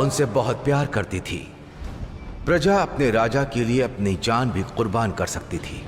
उनसे बहुत प्यार करती थी। प्रजा अपने राजा के लिए अपनी जान भी कुर्बान कर सकती थी।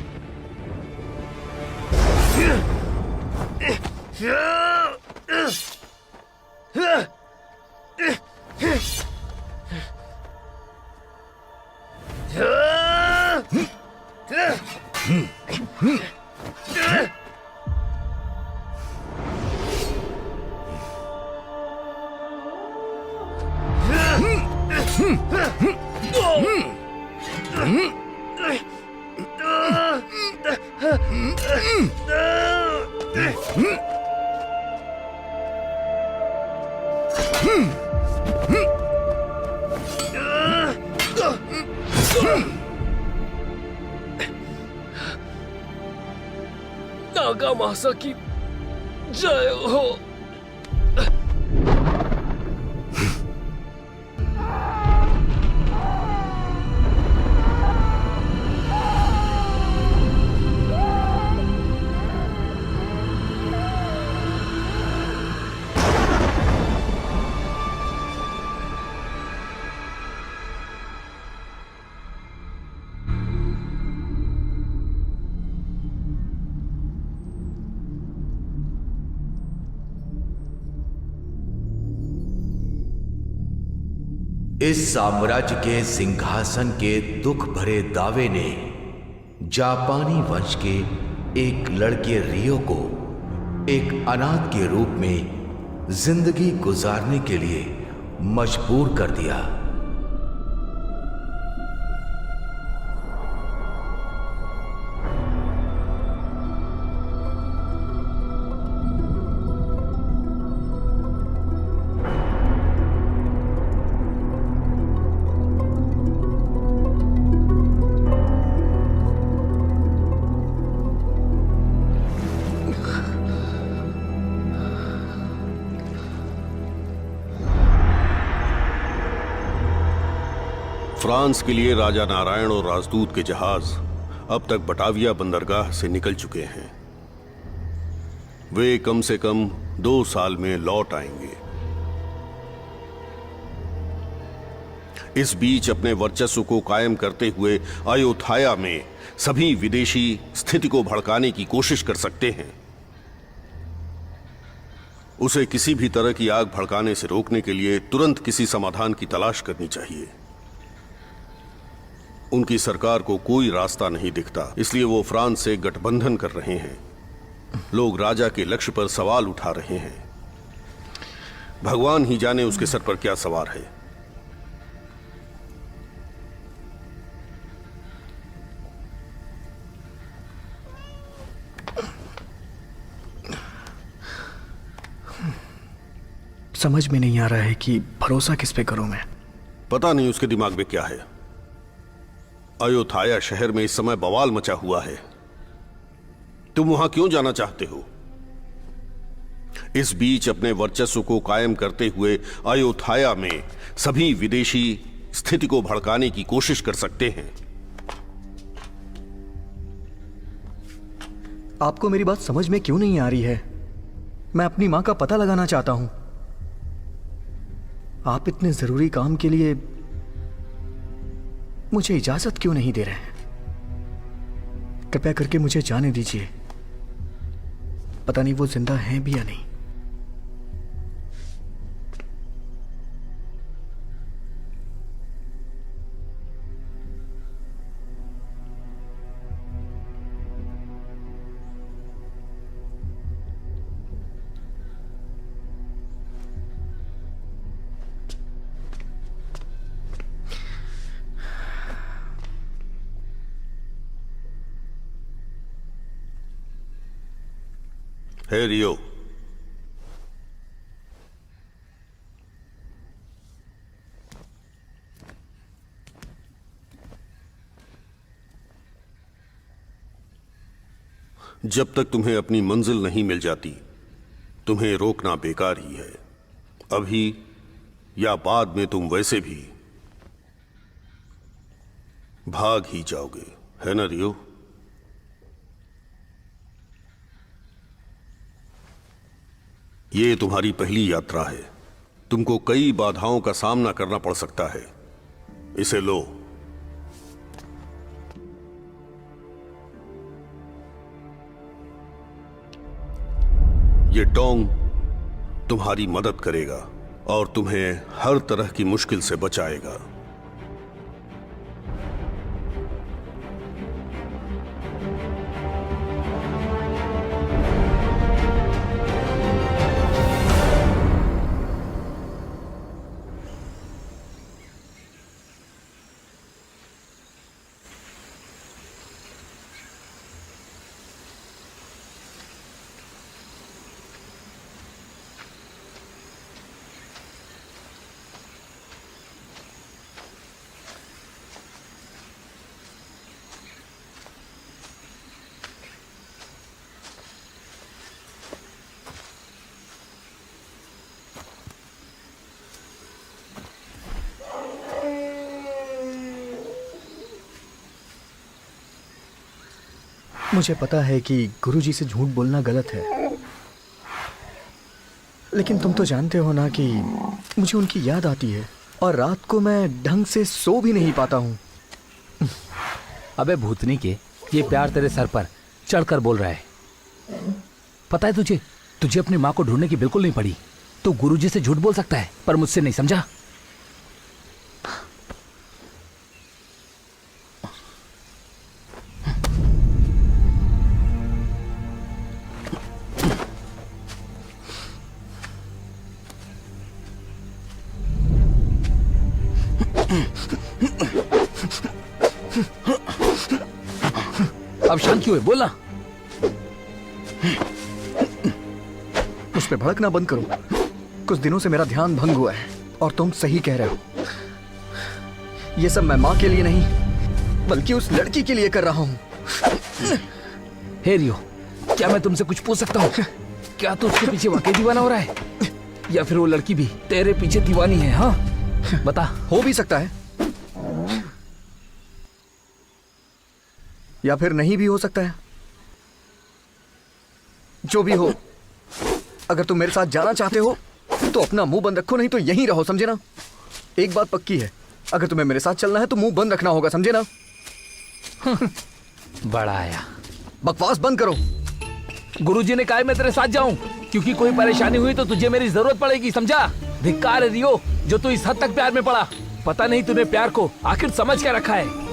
नागा मासा की जय हो। इस साम्राज्य के सिंहासन के दुख भरे दावे ने जापानी वंश के एक लड़के रियो को एक अनाथ के रूप में जिंदगी गुजारने के लिए मजबूर कर दिया। फ्रांस के लिए राजा नारायण और राजदूत के जहाज अब तक बटाविया बंदरगाह से निकल चुके हैं। वे कम से कम 2 साल में लौट आएंगे। इस बीच अपने वर्चस्व को कायम करते हुए अयोध्या में सभी विदेशी स्थिति को भड़काने की कोशिश कर सकते हैं। उसे किसी भी तरह की आग भड़काने से रोकने के लिए तुरंत किसी समाधान की तलाश करनी चाहिए। उनकी सरकार को कोई रास्ता नहीं दिखता, इसलिए वो फ्रांस से गठबंधन कर रहे हैं। लोग राजा के लक्ष्य पर सवाल उठा रहे हैं। भगवान ही जाने उसके सर पर क्या सवार है। समझ में नहीं आ रहा है कि भरोसा किस पे करूं मैं। पता नहीं उसके दिमाग में क्या है। अयोध्या शहर में इस समय बवाल मचा हुआ है। तुम वहां क्यों जाना चाहते हो? इस बीच अपने वर्चस्व को कायम करते हुए अयोध्या में सभी विदेशी स्थिति को भड़काने की कोशिश कर सकते हैं। आपको मेरी बात समझ में क्यों नहीं आ रही है? मैं अपनी मां का पता लगाना चाहता हूं। आप इतने जरूरी काम के लिए मुझे इजाजत क्यों नहीं दे रहे हैं? कृपया करके मुझे जाने दीजिए। पता नहीं वो जिंदा हैं भी या नहीं। हे रियो, जब तक तुम्हें अपनी मंजिल नहीं मिल जाती, तुम्हें रोकना बेकार ही है। अभी या बाद में तुम वैसे भी भाग ही जाओगे, है ना रियो? ये तुम्हारी पहली यात्रा है। तुमको कई बाधाओं का सामना करना पड़ सकता है। इसे लो। ये टोंग तुम्हारी मदद करेगा और तुम्हें हर तरह की मुश्किल से बचाएगा। मुझे पता है कि गुरुजी से झूठ बोलना गलत है, लेकिन तुम तो जानते हो ना कि मुझे उनकी याद आती है और रात को मैं ढंग से सो भी नहीं पाता हूँ। अबे भूतनी के, ये प्यार तेरे सर पर चढ़कर बोल रहा है। पता है तुझे अपनी माँ को ढूंढने की बिल्कुल नहीं पड़ी। तू गुरुजी से झूठ बोल सकता है पर मुझसे नहीं, समझा? अब शांत क्यों है, बोलना। उस पे भड़कना बंद करो। कुछ दिनों से मेरा ध्यान भंग हुआ है और तुम सही कह रहे हो। ये सब मैं माँ के लिए नहीं बल्कि उस लड़की के लिए कर रहा हूँ। हे रियो, क्या मैं तुमसे कुछ पूछ सकता हूँ? क्या तू उसके पीछे वाकई दीवाना हो रहा है या फिर वो लड़की भी तेरे पीछे दीवानी है? हाँ बता। हो भी सकता है या फिर नहीं भी हो सकता है। जो भी हो, अगर तुम मेरे साथ जाना चाहते हो तो अपना मुंह बंद रखो, नहीं तो यहीं रहो, समझे ना? एक बात पक्की है, अगर तुम्हें मेरे साथ चलना है तो मुंह बंद रखना होगा, समझे ना? बड़ा आया। बकवास बंद करो। गुरुजी ने कहा मैं तेरे साथ जाऊं क्योंकि कोई परेशानी हुई तो तुझे मेरी जरूरत पड़ेगी, समझा? धिक्कार है रियो जो तू इस हद तक प्यार में पड़ा। पता नहीं तूने प्यार को आखिर समझ क्या रखा है।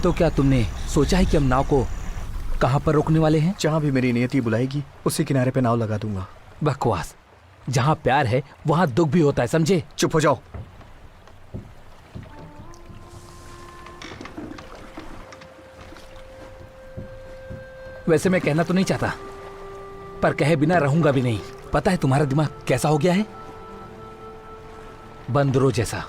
तो क्या तुमने सोचा है कि हम नाव को कहां पर रोकने वाले हैं? जहां भी मेरी नियति बुलाएगी उसी किनारे पे नाव लगा दूंगा। बकवास। जहां प्यार है वहां दुख भी होता है, समझे? चुप हो जाओ। वैसे मैं कहना तो नहीं चाहता पर कहे बिना रहूंगा भी नहीं। पता है तुम्हारा दिमाग कैसा हो गया है? बंदरों जैसा।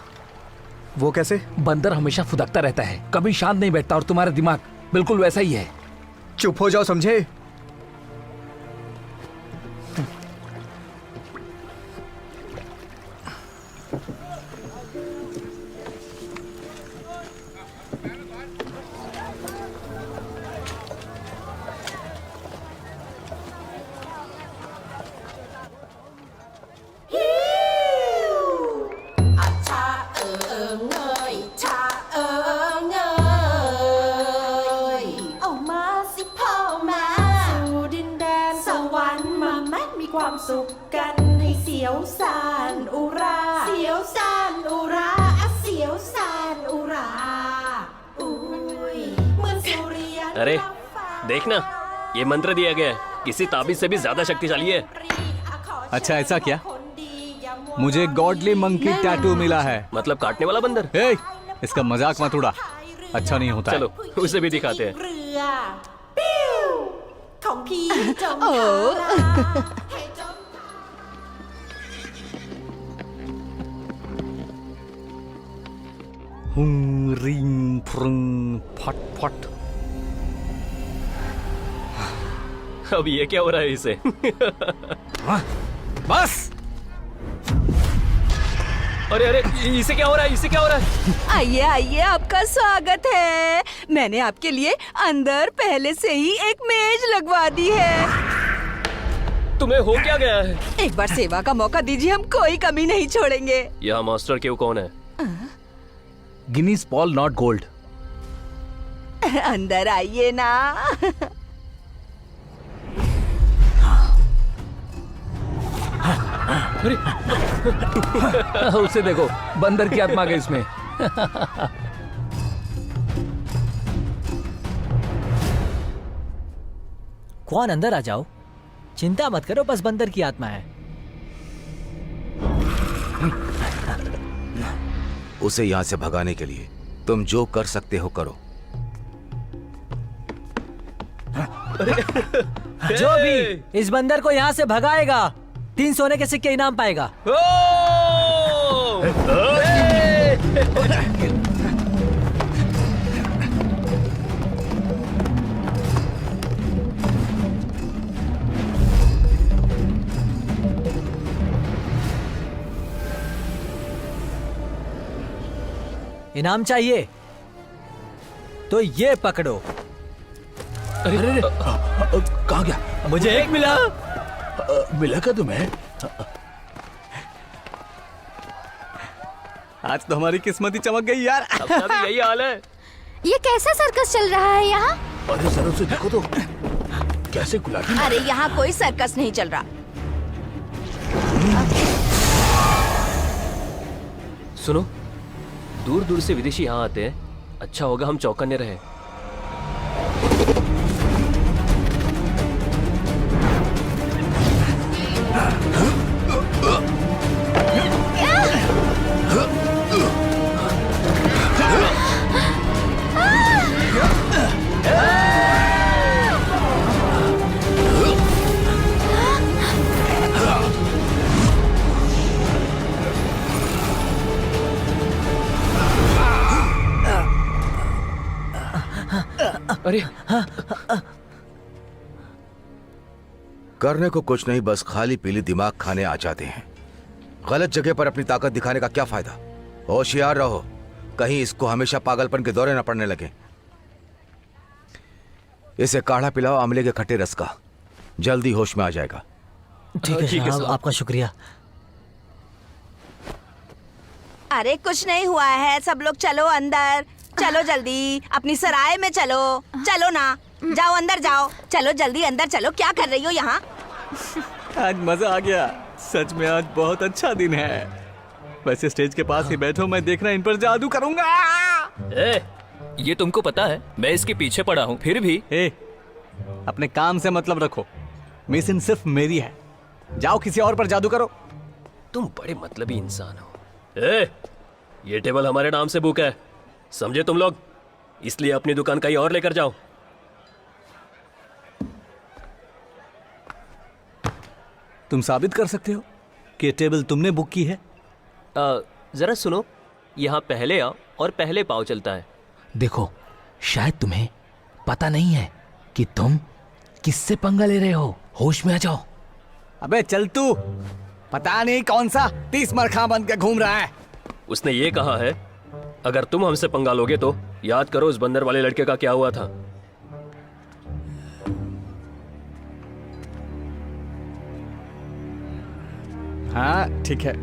वो कैसे? बंदर हमेशा फुदकता रहता है, कभी शांत नहीं बैठता, और तुम्हारा दिमाग बिल्कुल वैसा ही है। चुप हो जाओ, समझे? अरे देखना, ये मंत्र दिया गया है, किसी ताबीज से भी ज्यादा शक्तिशाली है। अच्छा ऐसा क्या? मुझे गॉडली मंकी टैटू मिला है। मतलब काटने वाला बंदर? ए, इसका मजाक मत उड़ा, अच्छा नहीं होता। चलो उसे भी दिखाते हैं। हुं रिंग फ्रुंग फट फट। अब ये क्या हो रहा है इसे? बस। अरे अरे, इसे क्या हो रहा है? इसे क्या हो रहा है? आइए आइए, आपका स्वागत है। मैंने आपके लिए अंदर पहले से ही एक मेज लगवा दी है। तुम्हें हो क्या गया है? एक बार सेवा का मौका दीजिए, हम कोई कमी नहीं छोड़ेंगे। यहाँ मास्टर क्यों कौन है? Guinness Paul not gold. अंदर आइए ना। उसे देखो, बंदर की आत्मा गई इसमें। कौन अंदर आ जाओ, चिंता मत करो, बस बंदर की आत्मा है। उसे यहां से भगाने के लिए तुम जो कर सकते हो करो। जो भी इस बंदर को यहाँ से भगाएगा 3 सोने के सिक्के इनाम पाएगा। इनाम चाहिए तो ये पकड़ो। अरे कहाँ गया? मुझे एक मिला। मिला क्या तुम्हें? आज तो हमारी किस्मत ही चमक गई यार। अपना भी यही हाल है। ये कैसा सर्कस चल रहा है यहाँ? अरे जरा उसे देखो तो, कैसे गुलाटी। अरे यहाँ कोई सर्कस नहीं चल रहा। सुनो, दूर दूर से विदेशी यहाँ आते हैं, अच्छा होगा हम चौकन्ने रहे। अरे करने को कुछ नहीं, बस खाली पीली दिमाग खाने आ जाते हैं। गलत जगह पर अपनी ताकत दिखाने का क्या फायदा? होशियार रहो, कहीं इसको हमेशा पागलपन के दौरे न पड़ने लगे। इसे काढ़ा पिलाओ आंवले के खट्टे रस का, जल्दी होश में आ जाएगा। ठीक है साहब, आपका शुक्रिया। अरे कुछ नहीं हुआ है, सब लोग चलो अंदर, चलो जल्दी, अपनी सराय में चलो। चलो ना, जाओ अंदर जाओ, चलो जल्दी अंदर चलो। क्या कर रही हो यहाँ? आज मजा आ गया, सच में आज बहुत अच्छा दिन है। वैसे स्टेज के पास ही बैठो, मैं देखना इन पर जादू करूंगा। ये तुमको पता है मैं इसके पीछे पड़ा हूँ, फिर भी। अपने काम से मतलब रखो, मिशन सिर्फ मेरी है। जाओ किसी और पर जादू करो। तुम बड़े मतलबी इंसान हो। ये टेबल हमारे नाम से बुक है, समझे तुम लोग? इसलिए अपनी दुकान कहीं और लेकर जाओ। तुम साबित कर सकते हो कि टेबल तुमने बुक की है? जरा सुनो, यहाँ पहले आओ और पहले पाव चलता है। देखो, शायद तुम्हें पता नहीं है कि तुम किससे पंगा ले रहे हो। होश में आ जाओ। अबे चल तू, पता नहीं कौन सा 30 मरखा बन के घूम रहा है। उसने ये कहा है, अगर तुम हमसे पंगा लोगे तो याद करो उस बंदर वाले लड़के का क्या हुआ था। हाँ ठीक है,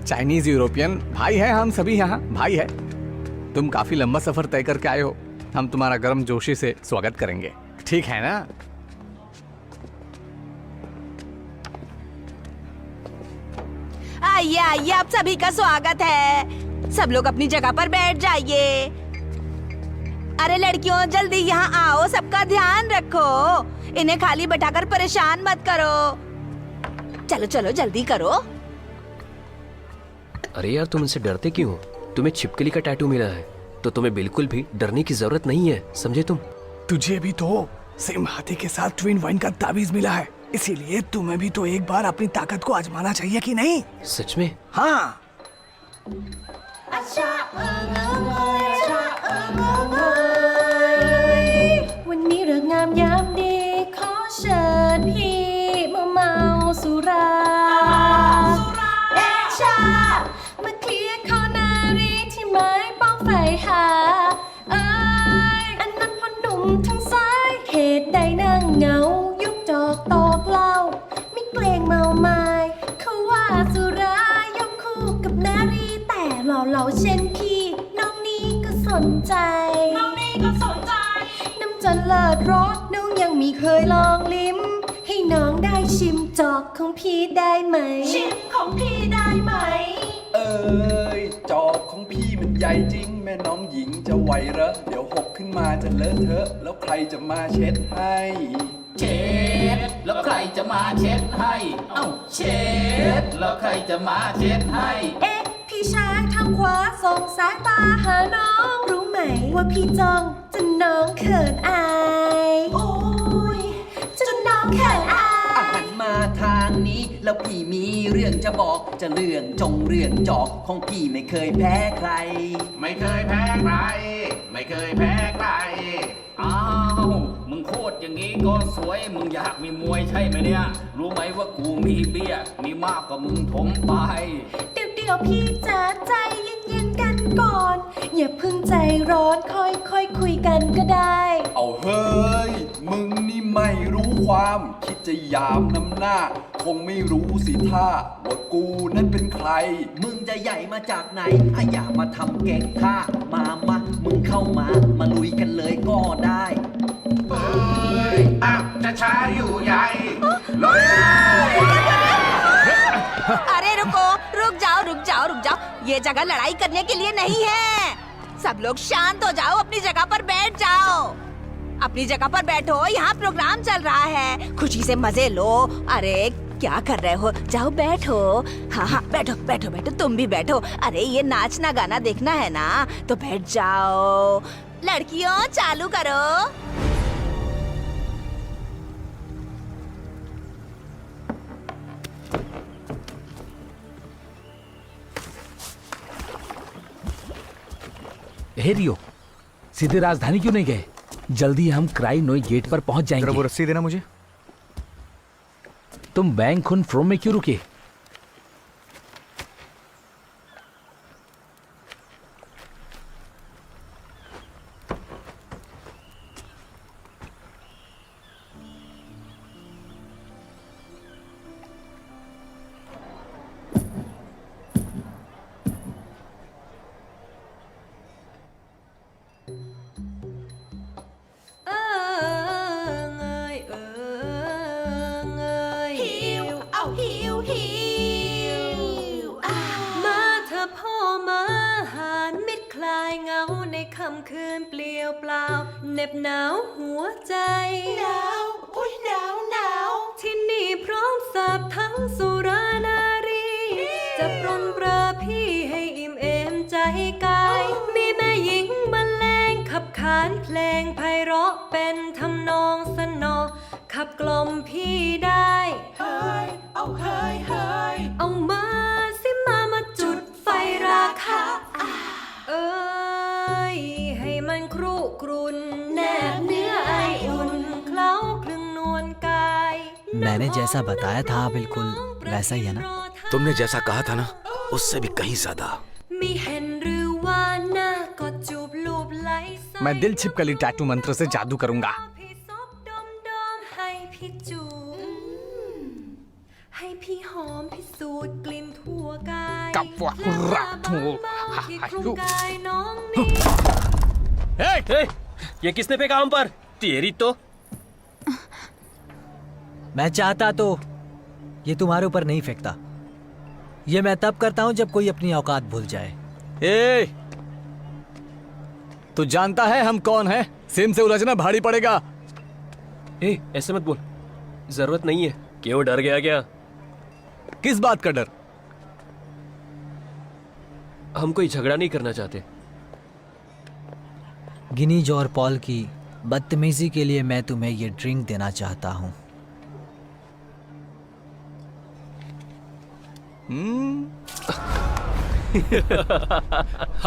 चाइनीज यूरोपियन भाई है, हम सभी यहाँ भाई है। तुम काफी लंबा सफर तय करके आए हो, हम तुम्हारा गर्म जोशी से स्वागत करेंगे, ठीक है ना? आइए आइए, आप सभी का स्वागत है। सब लोग अपनी जगह पर बैठ जाइए। अरे लड़कियों, जल्दी यहाँ आओ, सबका ध्यान रखो। इन्हें खाली बैठाकर परेशान मत करो। चलो चलो जल्दी करो। अरे यार, तुम इनसे डरते क्यों हो? तुम्हें छिपकली का टैटू मिला है तो तुम्हें बिल्कुल भी डरने की जरूरत नहीं है, समझे तुम? तुझे भी तो सेम हाथी के साथ ट्विन वाइन का ताबीज मिला है, इसीलिए तुम्हें भी तो एक बार अपनी ताकत को आजमाना चाहिए कि नहीं? सच में? हाँ। หล่อๆเช่นพี่น้องนี้ก็สนใจน้ำจันเลิศรสน้องยังมีเคยลองลิ้มให้น้องได้ชิมจอกของพี่ได้ไหมชิมของพี่ได้ไหมจอกของพี่มันใหญ่จริงแม่น้องหญิงจะไหวเหรอเดี๋ยวหกขึ้นมาจะเลอะเทอะแล้วใครจะมาเช็ดให้เช็ดแล้วใครจะมาเช็ดให้เอ้าเช็ดแล้วใครจะมาเช็ดให้เอ๊ะพี่ชายทางขวาส่งสายตาหาน้องรู้ไหมว่าพี่จ้องจนน้องเขินอายโอ้ยจนน้องเขินอายหันมาทางนี้แล้วพี่มีเรื่องจะบอกจะเรื่องจงเรื่องจอกของพี่ไม่เคยแพ้ใครไม่เคยแพ้ใครไม่เคยแพ้ใครอ้าวมึงโคตรอย่างนี้ก็สวยมึงอยากมีมวยใช่ไหมเนี่ยรู้ไหมว่ากูมีเบี้ยมีมากกว่ามึงถมไปเดี๋ยวพี่จะใจเย็นๆกันก่อนอย่าเพิ่งใจร้อนค่อยคุยกันก็ได้เอาเฮ้ยมึงนี่ไม่รู้ความคิดจะยามน้ำหน้าคงไม่รู้สิท่าว่ากูนั้นเป็นใครมึงจะใหญ่มาจากไหนอย่ามาทำเก่งท่ามามึงเข้ามาลุยกันเลยก็ได้เฮ้ยจะช้าอยู่ใหญ่ลุยअरे रुको रुक जाओ ये जगह लड़ाई करने के लिए नहीं है सब लोग शांत हो जाओ अपनी जगह पर बैठ जाओ अपनी जगह पर बैठो यहाँ प्रोग्राम चल रहा है खुशी से मजे लो अरे क्या कर रहे हो जाओ बैठो हाँ बैठो तुम भी बैठो अरे ये नाचना गाना देखना है ना तो बैठ जाओ लड़कियों चालू करो हे रियो सीधे राजधानी क्यों नहीं गए जल्दी हम क्राई नोई गेट पर पहुंच जाएंगे वो रस्सी देना मुझे तुम बैंक खुन फ्रोम में क्यों रुकेคืนเปลี่ยวเปล่าเหน็บหนาวหัวใจหนาวที่นี่พร้อมเสิร์ฟทั้งสุรานารีจะปรนเปรอพี่ให้อิ่มเอมใจกายมีแม่หญิงบรรเลงขับขานเพลงไพเราะเป็นทำนองสนอขับกล่อมพี่ได้เอามาสิมาจุดไฟราคาให้มันครุกรุนแนบเนื้อไออุ่นเคล้าคลึงนวลกาย मैंने जैसा बताया था बिल्कुल वैसा ही है ना तुमने जैसा कहा था ना उससे भी कहीं ज्यादाมีเห็นหรือว่าหน้าก็จูบลูบไหล मैं दिल छिपकली टैटू मंत्र से जादू करूंगा พี่ซบดมให้พี่จูบให้พี่หอมพี่สูดกลิ่นทั่วกาย กับว่ารักทู ที่ครุกายน้องนี่ ये किसने फेंका हम पर तेरी तो मैं चाहता तो ये तुम्हारे ऊपर नहीं फेंकता ये मैं तब करता हूं जब कोई अपनी औकात भूल जाए तू जानता है हम कौन हैं? सिम से उलझना भारी पड़ेगा ऐसे मत बोल जरूरत नहीं है क्यों डर गया क्या किस बात का डर हम कोई झगड़ा नहीं करना चाहते गिनीज और पॉल की बदतमीजी के लिए मैं तुम्हें ये ड्रिंक देना चाहता हूं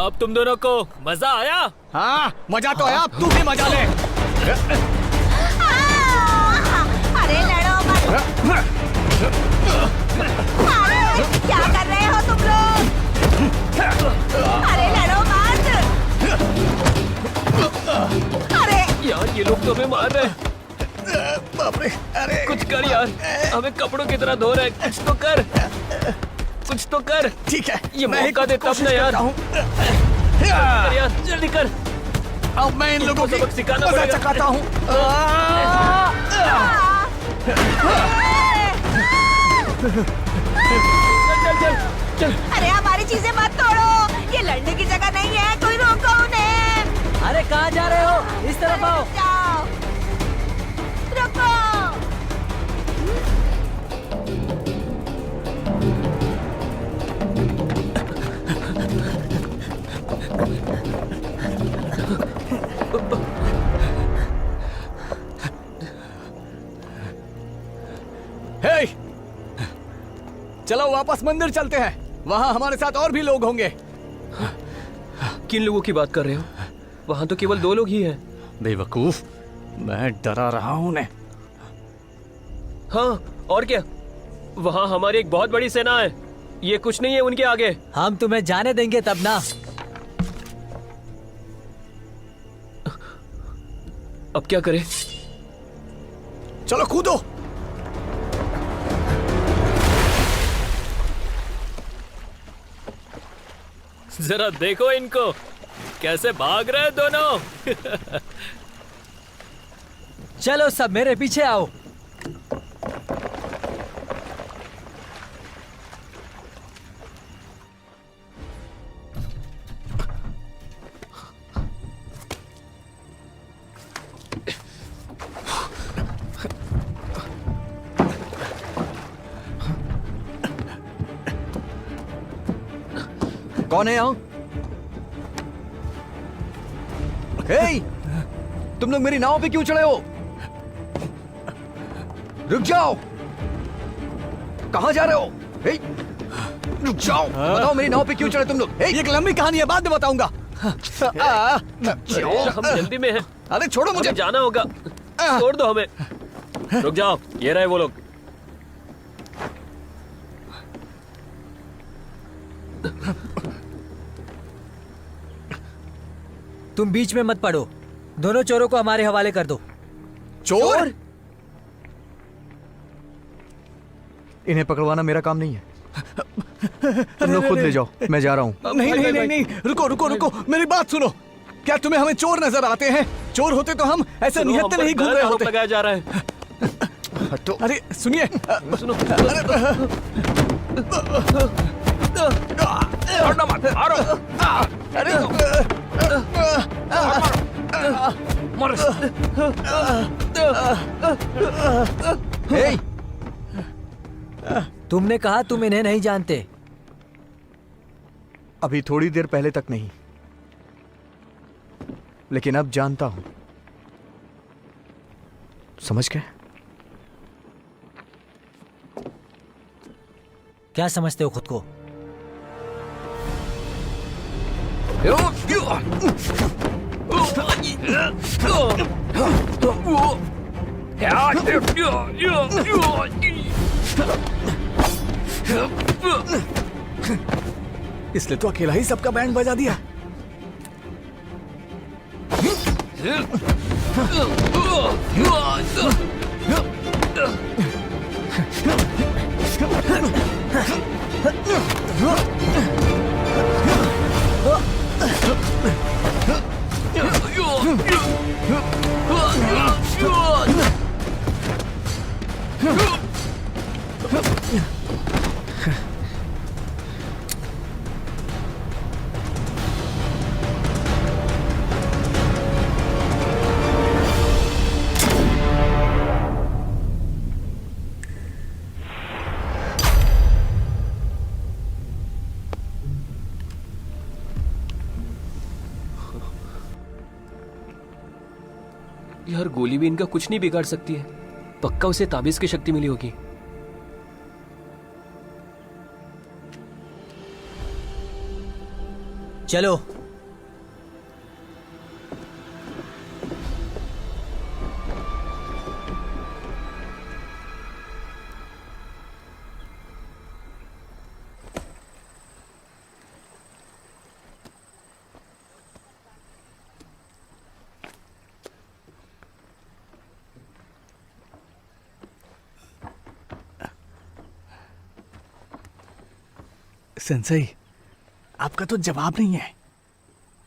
अब तुम दोनों को मजा आया? हाँ मजा तो आया तू भी मजा ले अरे लड़ो मत क्या कर रहे हो तुम लोग अरे लड़ो मत अरे यार ये लोग तो हमें मार रहे हैं बाप रे अरे कुछ कर यार हमें कपड़ों की तरह धो रहे कुछ तो कर कुछ तो कर। ठीक है, ये मैं ही मौका कुछ दे तब कोशिश ना यार। करता हूं। कर यार, जल्दी कर। अब मैं इन लोगों इनको की सबक सिखाना मजा पड़ेगा। चखाता हूं। चल चल चल। अरे हमारी चीजें मत तोड़ो, ये लड़ने की जगह नहीं है, कोई रोको उन्हें। अरे कहाँ जा रहे हो? इस तरफ आओ। जाओ, रुको। हे! चलो वापस मंदिर चलते हैं, वहां हमारे साथ और भी लोग होंगे। किन लोगों की बात कर रहे हो? वहां तो केवल 2 लोग ही हैं। बेवकूफ, मैं डरा रहा हूं उन्हें। हाँ, और क्या? वहां हमारी एक बहुत बड़ी सेना है, ये कुछ नहीं है उनके आगे। हम तुम्हें जाने देंगे तब ना। अब क्या करें? चलो कूदो। जरा देखो इनको, कैसे भाग रहे हैं दोनों। चलो सब मेरे पीछे आओ। कौन है यहाँ? हे! तुम लोग मेरी नाव पे क्यों चढ़े हो? रुक जाओ! कहाँ जा रहे हो? हे! रुक जाओ! बताओ मेरी नाव पे क्यों चढ़े तुम लोग? हे! ये एक लंबी कहानी है, बाद में बताऊंगा। हम जल्दी में हैं। अरे छोड़ो मुझे। हमें जाना होगा, छोड़ दो हमें। रुक जाओ, ये रहे वो लोग। तुम बीच में मत पड़ो, दोनों चोरों को हमारे हवाले कर दो। चोर? इन्हें पकड़वाना मेरा काम नहीं है। तुम लोग खुद ले जाओ, मैं जा रहा हूँ। नहीं नहीं नहीं नहीं, रुको रुको रुको, मेरी बात सुनो। क्या तुम्हें हमें चोर नजर आते हैं? चोर होते तो हम ऐसे निहत्थे नहीं घूम रहे होते। लगाया जा रहा है। हटो। अरे सुनिए, सुनो। हे! तुमने कहा तुम इन्हें नहीं जानते। अभी थोड़ी देर पहले तक नहीं, लेकिन अब जानता हूं। समझ गए? क्या समझते हो खुद को? इसलिए तो अकेला ही सबका बैंड बजा दिया। यार गोली भी इनका कुछ नहीं बिगाड़ सकती है, पक्का उसे ताबीज की शक्ति मिली होगी। चलो। सेंसेई, आपका तो जवाब नहीं है।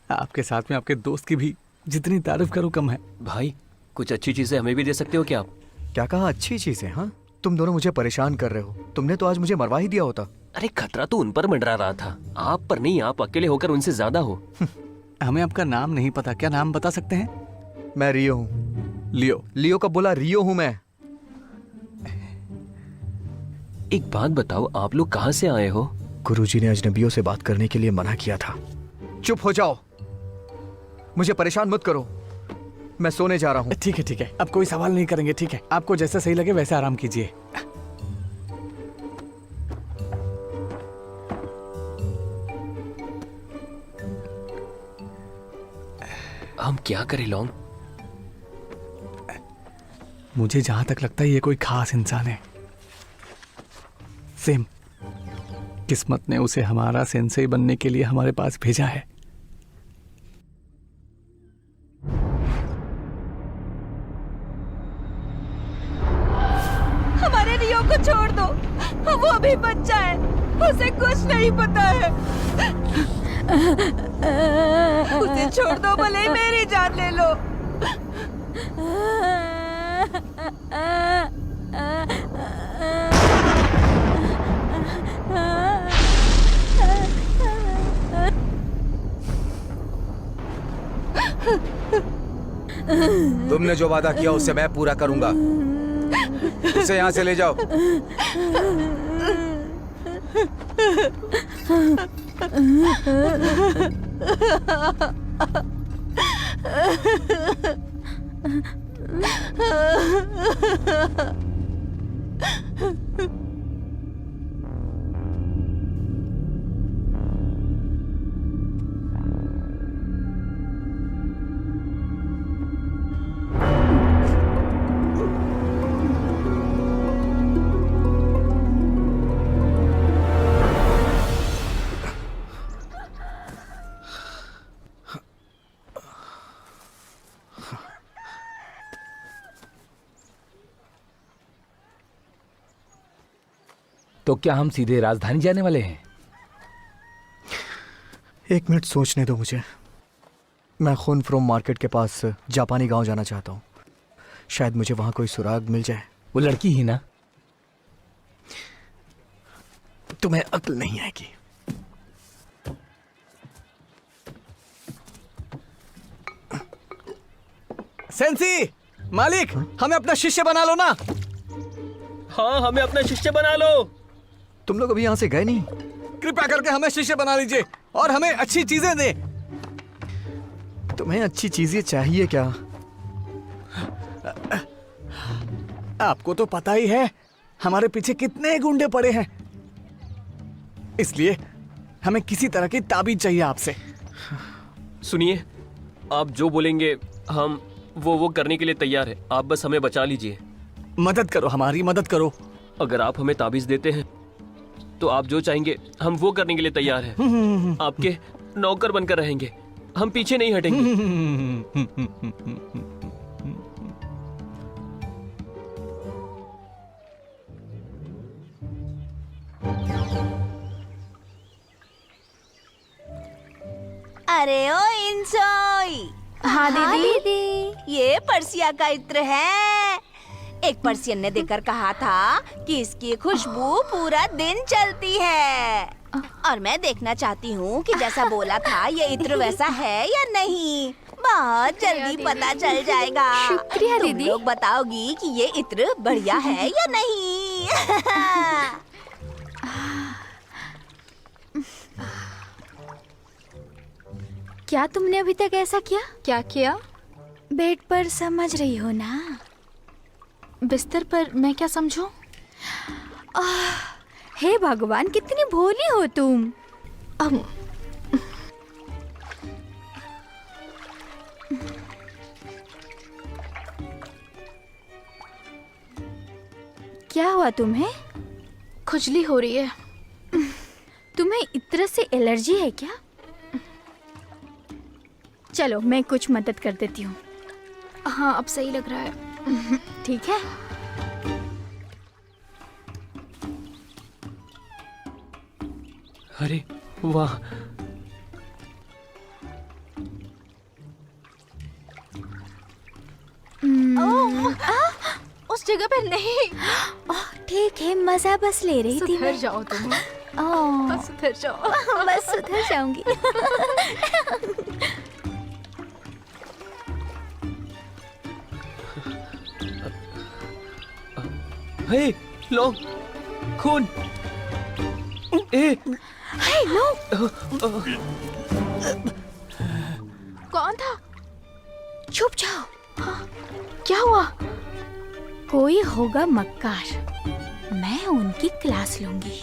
आपके साथ में आपके दोस्त की भी जितनी तारीफ करो कम है। भाई कुछ अच्छी चीजें हमें भी दे सकते हो क्या आप? क्या कहा अच्छी चीजें? हाँ, तुम दोनों मुझे परेशान कर रहे हो। तुमने तो आज मुझे मरवा ही दिया होता। अरे खतरा तो उन पर मंडरा रहा था, आप पर नहीं। आप अकेले होकर उनसे ज्यादा हो। हमें आपका नाम नहीं पता, क्या नाम बता सकते हैं? मैं रियो हूँ। लियो? लियो कब बोला? रियो हूँ मैं। एक बात बताओ, आप लोग कहाँ से आए हो? गुरुजी ने अजनबियों से बात करने के लिए मना किया था। चुप हो जाओ, मुझे परेशान मत करो, मैं सोने जा रहा हूँ। ठीक है ठीक है, अब कोई सवाल नहीं करेंगे। ठीक है, आपको जैसा सही लगे वैसे आराम कीजिए। हम क्या करें लॉन्ग? मुझे जहां तक लगता है ये कोई खास इंसान है। सेम किस्मत ने उसे हमारा सेंसेई बनने के लिए हमारे पास भेजा है। हमारे रियो को छोड़ दो, वो भी बच्चा है, उसे कुछ नहीं पता है। उसे छोड़ दो, भले ही मेरी जान ले लो। तुमने जो वादा किया उसे मैं पूरा करूंगा। इसे यहाँ से ले जाओ। तो क्या हम सीधे राजधानी जाने वाले हैं? एक मिनट सोचने दो मुझे। मैं खून फ्रोम मार्केट के पास जापानी गांव जाना चाहता हूँ। शायद मुझे वहां कोई सुराग मिल जाए। वो लड़की ही ना? तुम्हें अक्ल नहीं आएगी। सेंसी, मालिक, हमें अपना शिष्य बना लो ना। हाँ, हमें अपना शिष्य बना लो। तुम लोग अभी यहाँ से गए नहीं? कृपया करके हमें शिष्य बना लीजिए और हमें अच्छी चीजें दे। तुम्हें अच्छी चीजें चाहिए क्या? आपको तो पता ही है हमारे पीछे कितने गुंडे पड़े हैं, इसलिए हमें किसी तरह की ताबीज चाहिए आपसे। सुनिए, आप जो बोलेंगे हम वो करने के लिए तैयार है। आप बस हमें बचा लीजिए। मदद करो, हमारी मदद करो। अगर आप हमें ताबीज देते हैं तो आप जो चाहेंगे हम वो करने के लिए तैयार हैं। आपके नौकर बनकर रहेंगे, हम पीछे नहीं हटेंगे। अरे ओ इंसोई। हाँ दीदी। ये पर्सिया का इत्र है। एक पर्सियन ने देखकर कहा था कि इसकी खुशबू पूरा दिन चलती है, और मैं देखना चाहती हूँ कि जैसा बोला था ये इत्र वैसा है या नहीं। बहुत जल्दी पता चल जाएगा। शुक्रिया तुम दीदी। लोग बताओगी कि ये इत्र बढ़िया है या नहीं। क्या तुमने अभी तक ऐसा किया? क्या किया? बेड पर समझ रही हो ना? बिस्तर पर मैं क्या समझूं? हे भगवान, कितनी भोली हो तुम। क्या हुआ तुम्हें? खुजली हो रही है। तुम्हें इत्र से एलर्जी है क्या? चलो मैं कुछ मदद कर देती हूँ। हाँ, अब सही लग रहा है। ठीक है। अरे वाह, उस जगह पे नहीं। ठीक है, मजा बस ले रही थी। सुधर जाओ तुम। बस सुधर जाओ। बस सुधर जाऊंगी। हे लो, खून। ए हे लो। कौन था? चुप जाओ। क्या हुआ? कोई होगा मक्कार, मैं उनकी क्लास लूंगी।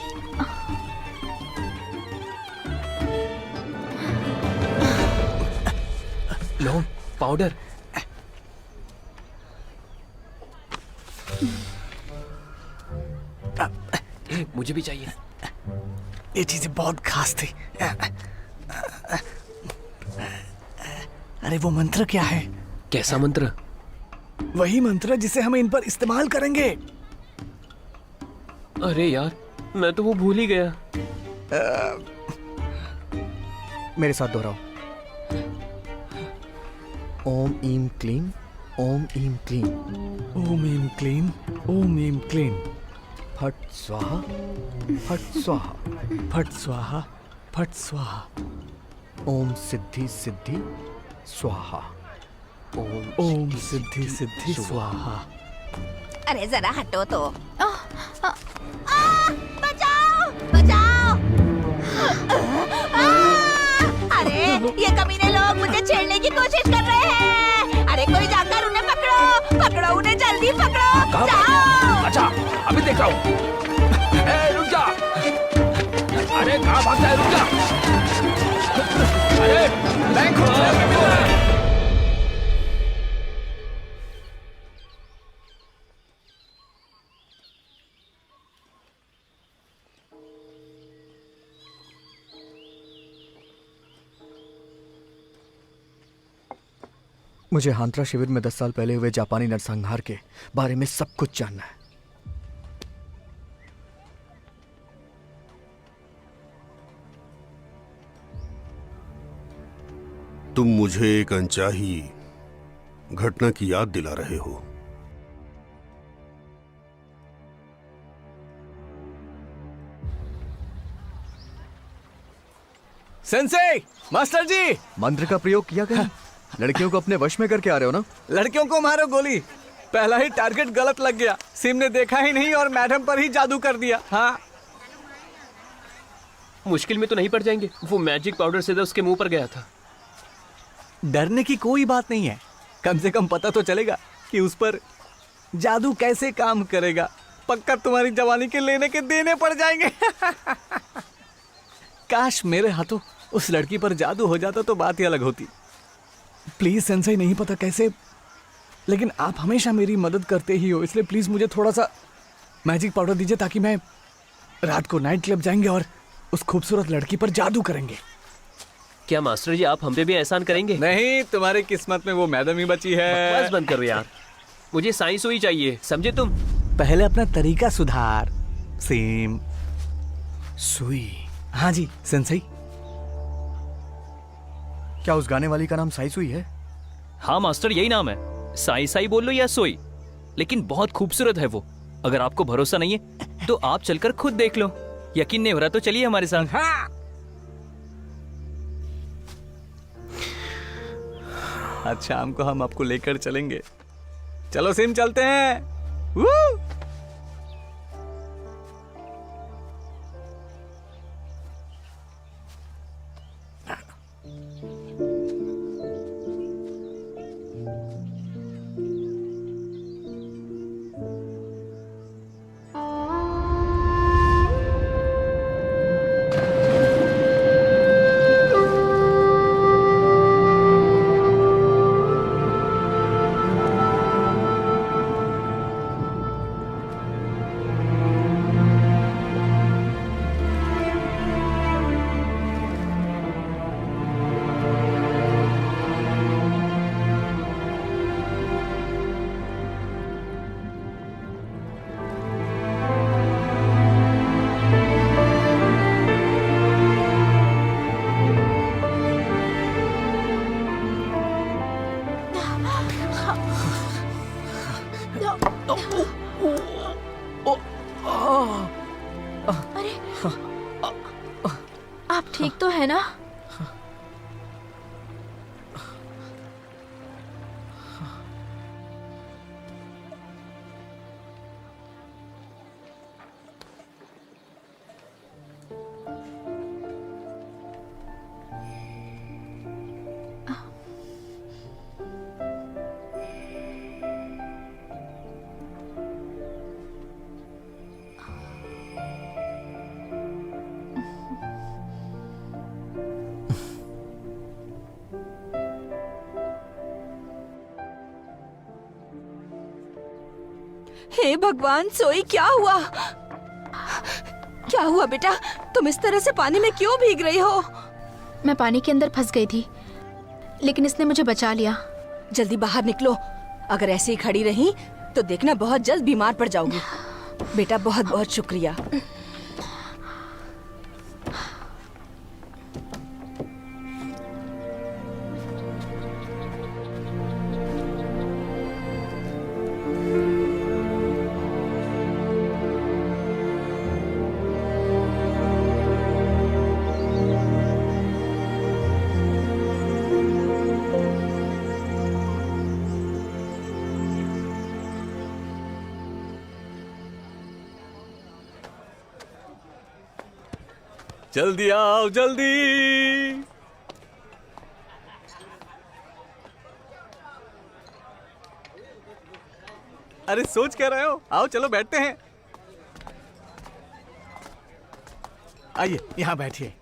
लो पाउडर। मुझे भी चाहिए। ये चीजें बहुत खास थी। अरे वो मंत्र क्या है? कैसा मंत्र? वही मंत्र जिसे हम इन पर इस्तेमाल करेंगे। अरे यार, मैं तो वो भूल ही गया। मेरे साथ दोहराओ। ओम ईम क्लीम, ओम ईम क्लीम। ओम ईम क्लीम, ओम ईम क्लीम। फट स्वाहा, फट स्वाहा, फट स्वाहा, फट स्वाहा। ओम सिद्धि सिद्धि स्वाहा, ओम सिद्धि सिद्धि स्वाहा। अरे जरा हटो तो। बचाओ बचाओ। अरे ये कमीने लोग मुझे छेड़ने की कोशिश कर रहे हैं। अरे कोई जाकर उन्हें पकड़ो, पकड़ो उन्हें, जल्दी पकड़ो। जाओ। अच्छा, अभी देख रहा हूँ। रुक जा। अरे कहाँ भागता है? रुक जा। अरे बैंक मुझे हांत्रा शिविर में 10 साल पहले हुए जापानी नरसंहार के बारे में सब कुछ जानना है। तुम मुझे एक अनचाही घटना की याद दिला रहे हो। सेंसेई, मास्टर जी। मंत्र का प्रयोग किया गया। लड़कियों को अपने वश में करके आ रहे हो ना? लड़कियों को मारो गोली। पहला ही टारगेट गलत लग गया। सिम ने देखा ही नहीं और मैडम पर ही जादू कर दिया। हाँ, मुश्किल में तो नहीं पड़ जाएंगे? वो मैजिक पाउडर सीधा उसके मुंह पर गया था। डरने की कोई बात नहीं है। कम से कम पता तो चलेगा कि उस पर जादू कैसे काम करेगा। पक्का तुम्हारी जवानी के लेने के देने पड़ जाएंगे। काश मेरे हाथों उस लड़की पर जादू हो जाता तो बात ही अलग होती। प्लीज सेंसेई, नहीं पता कैसे, लेकिन आप हमेशा मेरी मदद करते ही हो, इसलिए प्लीज मुझे थोड़ा सा मैजिक पाउडर दीजिए ताकि मैं रात को नाइट क्लब जाएंगे और उस खूबसूरत लड़की पर जादू करेंगे। क्या मास्टर जी आप हम पे भी एहसान करेंगे? नहीं, तुम्हारी किस्मत में वो मैडम ही बची है। बस बंद करो यार, मुझे साई सुई चाहिए, समझे तुम? पहले अपना तरीका सुधार। सेम सुई। हाँ जी सेंसेई। क्या उस गाने वाली का नाम साई सुई है? हाँ मास्टर, यही नाम है। साई साई बोल लो या सोई, लेकिन बहुत खूबसूरत है वो। अगर आपको भरोसा नहीं है तो आप चलकर खुद देख लो। यकीन नहीं हो रहा तो चलिए हमारे साथ। हाँ। आज शाम को हम आपको लेकर चलेंगे। चलो सिम, चलते हैं। वू! आप ठीक तो है ना? हे भगवान, सोई क्या हुआ? क्या हुआ बेटा? तुम इस तरह से पानी में क्यों भीग रही हो? मैं पानी के अंदर फंस गई थी, लेकिन इसने मुझे बचा लिया। जल्दी बाहर निकलो। अगर ऐसे ही खड़ी रही तो देखना बहुत जल्द बीमार पड़ जाओगी। बेटा बहुत बहुत शुक्रिया। जल्दी आओ, जल्दी। अरे सोच क्या रहे हो? आओ चलो बैठते हैं। आइए यहाँ बैठिए।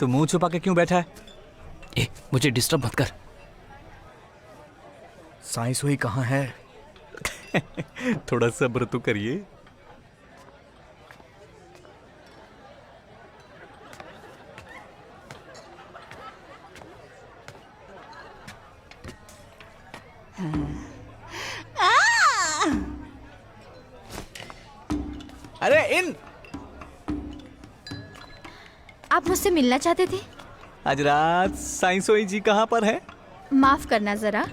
तो मुंह छुपा के क्यों बैठा है? ए, मुझे डिस्टर्ब मत कर। साई सोई कहाँ है? थोड़ा सब्र तो करिए। अरे इन, आप मुझसे मिलना चाहते थे? आज रात साई सोई जी कहाँ पर है? माफ करना जरा,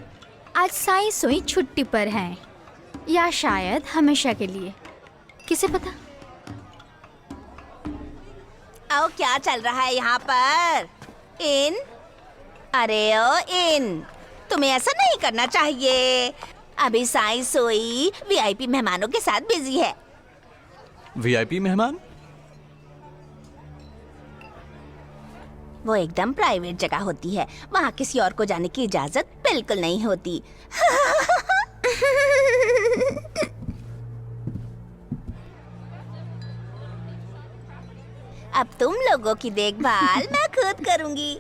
आज साई सोई छुट्टी पर हैं, या शायद हमेशा के लिए, किसे पता। आओ, क्या चल रहा है यहाँ पर? इन, अरे ओ इन, तुम्हें ऐसा नहीं करना चाहिए। अभी साई सोई वीआईपी मेहमानों के साथ बिजी है। वीआईपी मेहमान? वो एकदम प्राइवेट जगह होती है, वहाँ किसी और को जाने की इजाजत बिल्कुल नहीं होती। अब तुम लोगों की देखभाल मैं खुद करूंगी।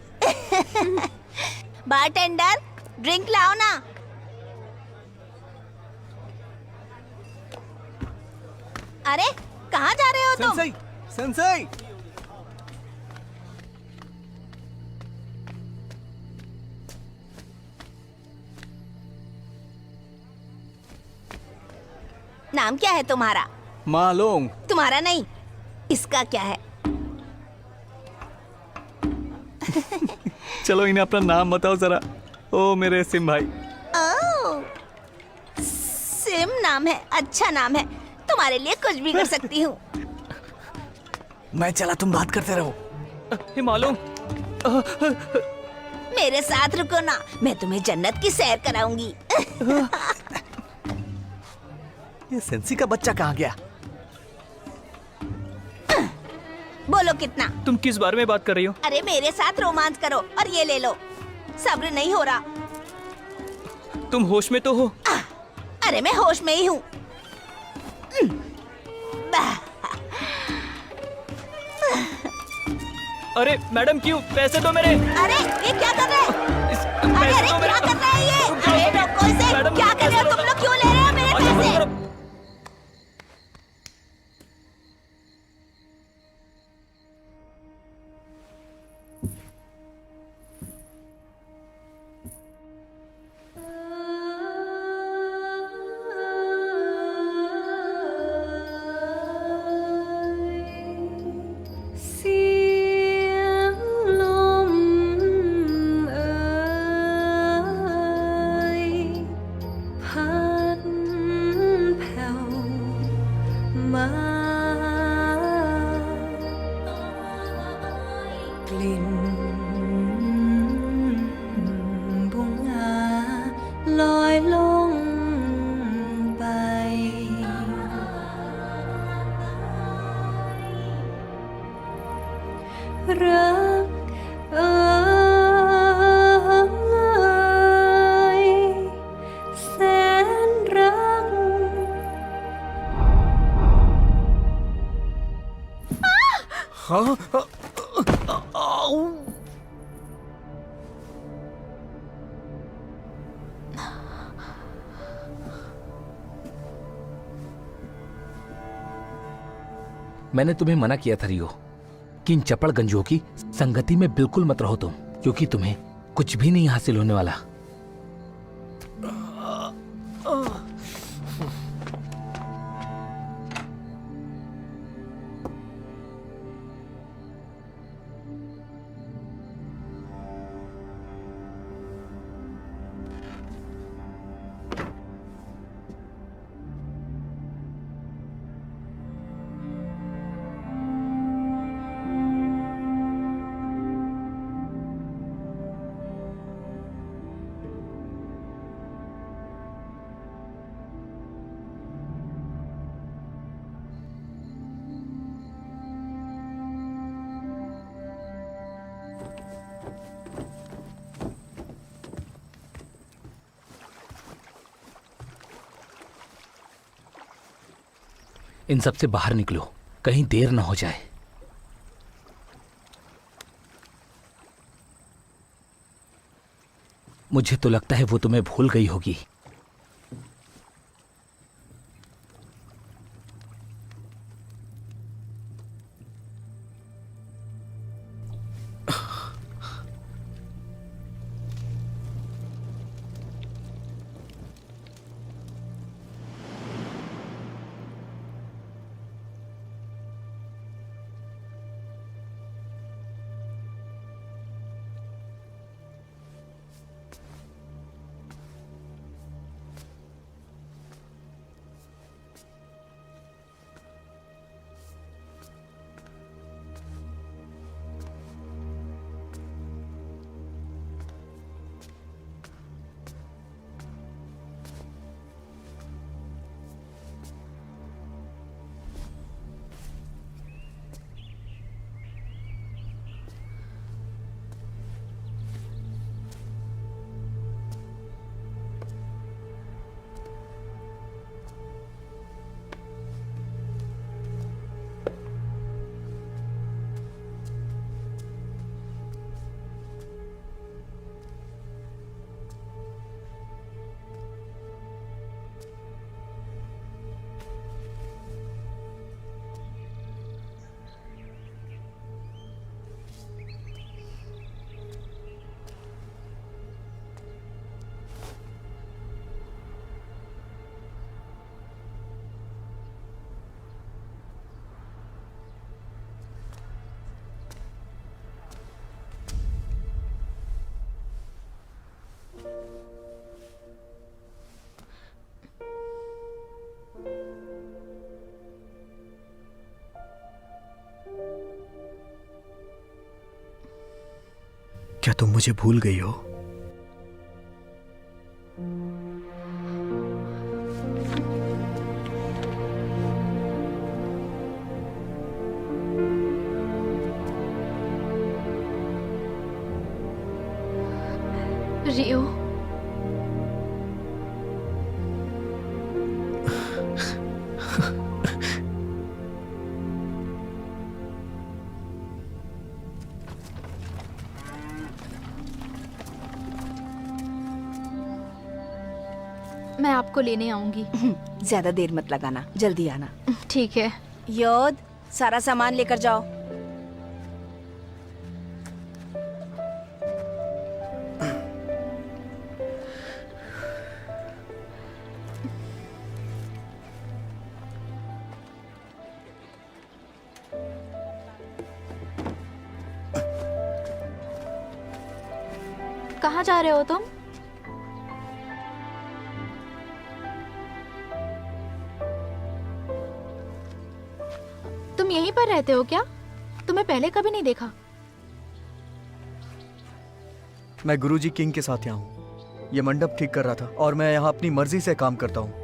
बारटेंडर, ड्रिंक लाओ ना। अरे कहाँ जा रहे हो तुम? Sensei, Sensei. नाम क्या है तुम्हारा? मालोंग। तुम्हारा नहीं, इसका क्या है? चलो इन्हें अपना नाम बताओ जरा। ओ मेरे सिम भाई। ओह, सिम नाम है, अच्छा नाम है। तुम्हारे लिए कुछ भी कर सकती हूँ। मैं चला, तुम बात करते रहो। मालूम, मेरे साथ रुको ना, मैं तुम्हें जन्नत की सैर कराऊंगी। ये सेंसी का बच्चा कहाँ गया? बोलो कितना? तुम किस बारे में बात कर रही हो? अरे मेरे साथ रोमांस करो और ये ले लो। सब्र नहीं हो रहा। तुम होश में तो हो? अरे मैं होश में ही हूँ। अरे मैडम क्यों? पैसे दो मेरे। अरे ये क्या कर रहे हैं? अरे क्या कर रहे हैं ये? अरे रोको इसे। क्या कर रहे हो तुम लोग? क्यों ले रहे हो मेरे पैसे? มากลิ่นบุงอาลอยลงไปรักเอ่ยแสนรัก मैंने तुम्हें मना किया था रियो कि इन चपड़ गंजों की संगति में बिल्कुल मत रहो तुम, क्योंकि तुम्हें कुछ भी नहीं हासिल होने वाला। इन सब से बाहर निकलो, कहीं देर न हो जाए। मुझे तो लगता है वो तुम्हें भूल गई होगी। क्या तुम मुझे भूल गई हो? रियो, मैं आपको लेने आऊंगी। ज्यादा देर मत लगाना, जल्दी आना। ठीक है। योद, सारा सामान लेकर जाओ। कहाँ जा रहे हो तुम? तुम यहीं पर रहते हो क्या? तुम्हें पहले कभी नहीं देखा। मैं गुरुजी किंग के साथ यहाँ हूँ। ये मंडप ठीक कर रहा था और मैं यहाँ अपनी मर्जी से काम करता हूँ।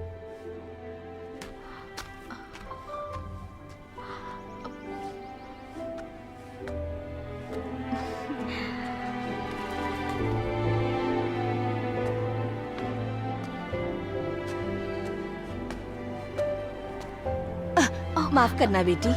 माफ करना बेटी।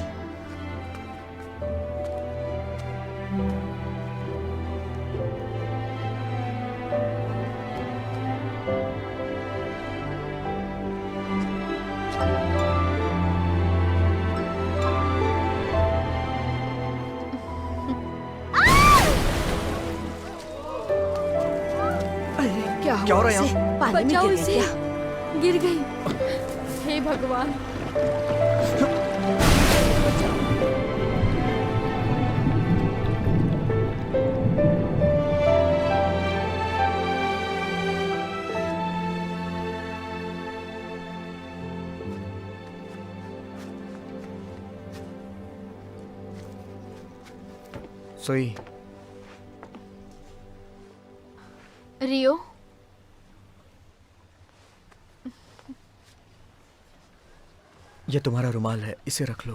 क्या हो रहा है यहाँ? पानी में बचाओ गिर गई इसे। क्या? गिर गई। हे भगवान। सोई। रियो, ये तुम्हारा रुमाल है, इसे रख लो।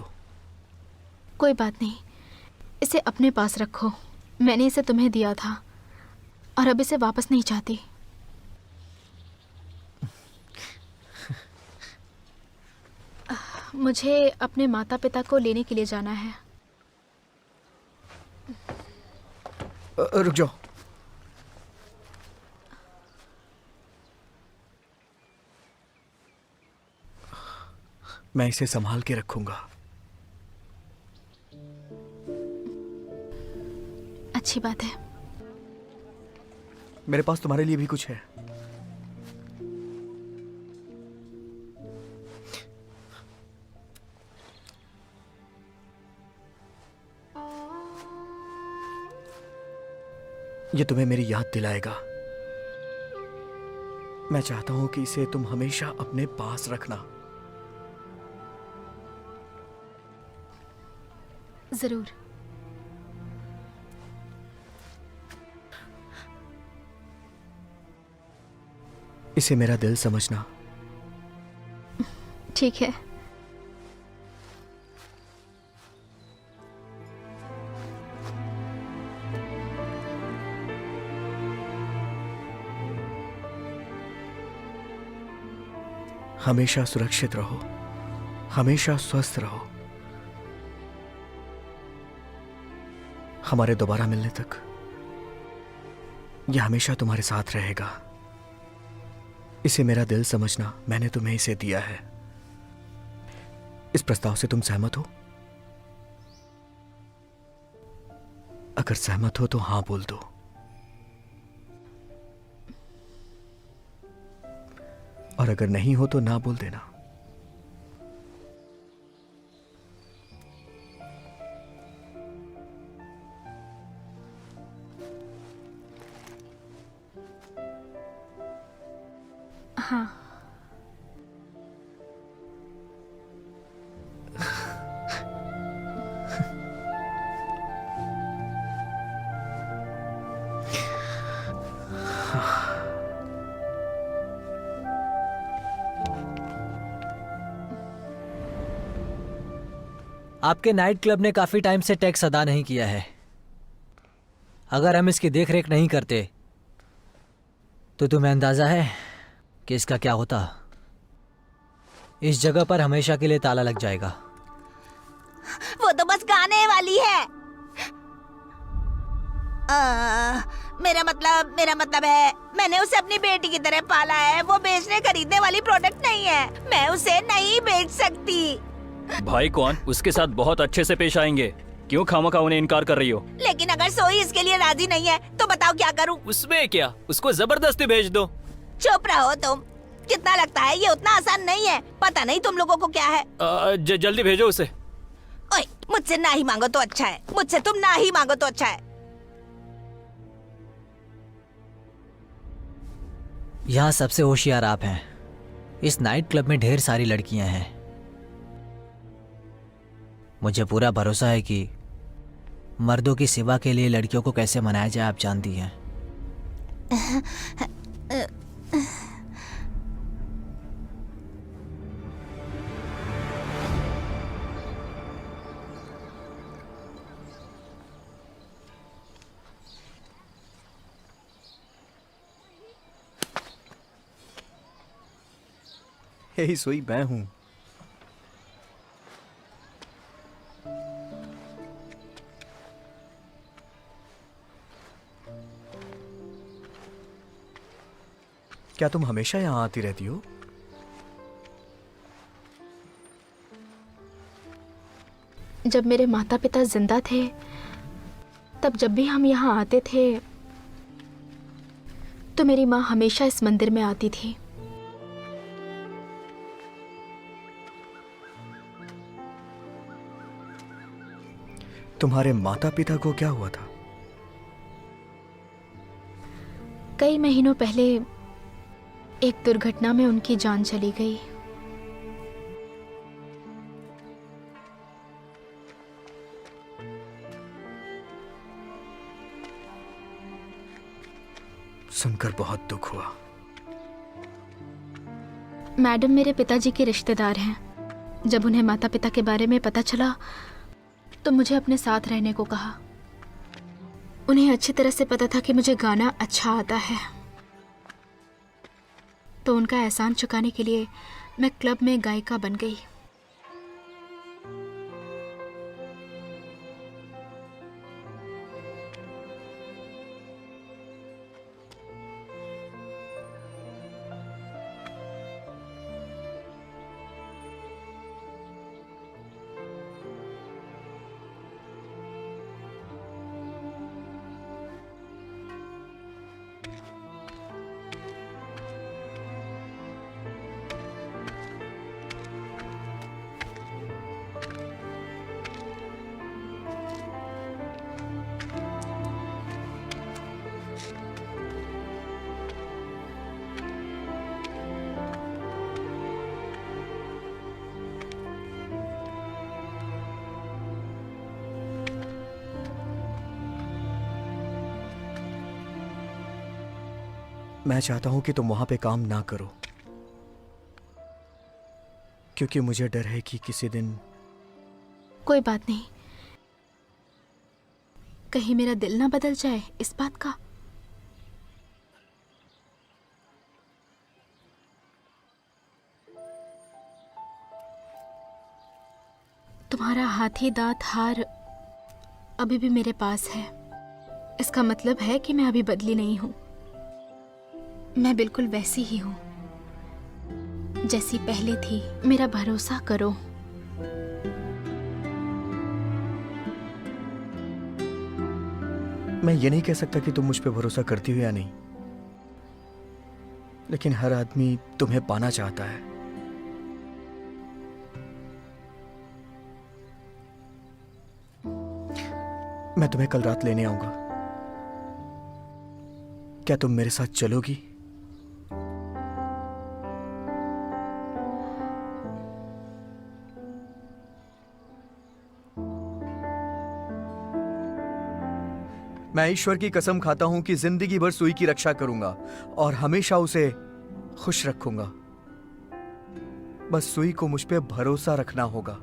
कोई बात नहीं, इसे अपने पास रखो। मैंने इसे तुम्हें दिया था और अब इसे वापस नहीं चाहती। मुझे अपने माता पिता को लेने के लिए जाना है। रुक जाओ। मैं इसे संभाल के रखूंगा। अच्छी बात है। मेरे पास तुम्हारे लिए भी कुछ है। ये तुम्हें मेरी याद दिलाएगा। मैं चाहता हूं कि इसे तुम हमेशा अपने पास रखना। जरूर। इसे मेरा दिल समझना। ठीक है। हमेशा सुरक्षित रहो, हमेशा स्वस्थ रहो। हमारे दोबारा मिलने तक यह हमेशा तुम्हारे साथ रहेगा। इसे मेरा दिल समझना। मैंने तुम्हें इसे दिया है। इस प्रस्ताव से तुम सहमत हो? अगर सहमत हो तो हां बोल दो। और अगर नहीं हो तो ना बोल देना। हाँ। आपके नाइट क्लब ने काफी टाइम से टैक्स अदा नहीं किया है। अगर हम इसकी देखरेख नहीं करते तो तुम्हें अंदाजा है कि इसका क्या होता। इस जगह पर हमेशा के लिए ताला लग जाएगा। वो तो बस गाने वाली है। मेरा मतलब है मैंने उसे अपनी बेटी की तरह पाला है। वो बेचने खरीदने वाली प्रोडक्ट नहीं है। मैं उसे नहीं बेच सकती। भाई कौन उसके साथ बहुत अच्छे से पेश आएंगे। क्यों खामखा उन्हें इनकार कर रही हो? लेकिन अगर सोई इसके लिए राजी नहीं है तो बताओ क्या करूं? उसमें क्या, उसको जबरदस्ती भेज दो। चुप रहो तुम। कितना लगता है ये उतना आसान नहीं है। पता नहीं तुम लोगों को क्या है। जल्दी भेजो उसे। ओए, मुझसे ना ही मांगो तो अच्छा है। मुझसे तुम ना ही मांगो तो अच्छा है। यहाँ सबसे होशियार आप हैं। इस नाइट क्लब में ढेर सारी लड़कियां हैं। मुझे पूरा भरोसा है कि मर्दों की सेवा के लिए लड़कियों को कैसे मनाया जाए आप जानती हैं। यही सोई मैं हूं। क्या तुम हमेशा यहां आती रहती हो? जब मेरे माता पिता जिंदा थे तब जब भी हम यहाँ आते थे तो मेरी माँ हमेशा इस मंदिर में आती थी। तुम्हारे माता पिता को क्या हुआ था? कई महीनों पहले एक दुर्घटना में उनकी जान चली गई। सुनकर बहुत दुख हुआ। मैडम मेरे पिताजी के रिश्तेदार हैं। जब उन्हें माता पिता के बारे में पता चला तो मुझे अपने साथ रहने को कहा। उन्हें अच्छी तरह से पता था कि मुझे गाना अच्छा आता है, तो उनका एहसान चुकाने के लिए मैं क्लब में गायिका बन गई। मैं चाहता हूं कि तुम वहां पे काम ना करो, क्योंकि मुझे डर है कि किसी दिन। कोई बात नहीं, कहीं मेरा दिल ना बदल जाए इस बात का। तुम्हारा हाथी दांत हार अभी भी मेरे पास है। इसका मतलब है कि मैं अभी बदली नहीं हूं। मैं बिल्कुल वैसी ही हूं जैसी पहले थी। मेरा भरोसा करो। मैं ये नहीं कह सकता कि तुम मुझ पे भरोसा करती हो या नहीं, लेकिन हर आदमी तुम्हें पाना चाहता है। मैं तुम्हें कल रात लेने आऊंगा। क्या तुम मेरे साथ चलोगी? मैं ईश्वर की कसम खाता हूं कि जिंदगी भर सुई की रक्षा करूंगा और हमेशा उसे खुश रखूंगा। बस सुई को मुझ पे भरोसा रखना होगा।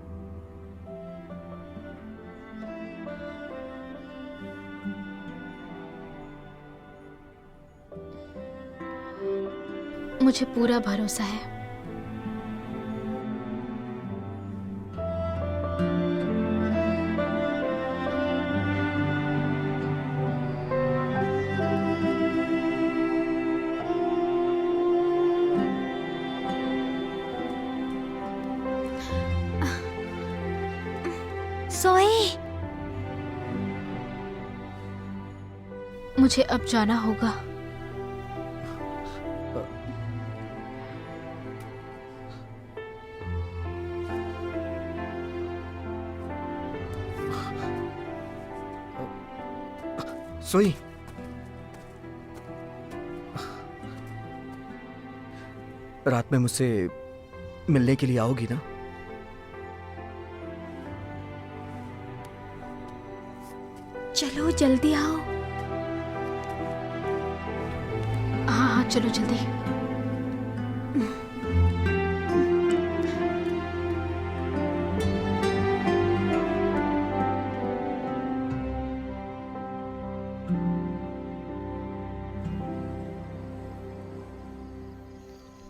मुझे पूरा भरोसा है। सोई, मुझे अब जाना होगा। सोई, रात में मुझसे मिलने के लिए आओगी ना? चलो जल्दी आओ। हाँ हाँ चलो जल्दी।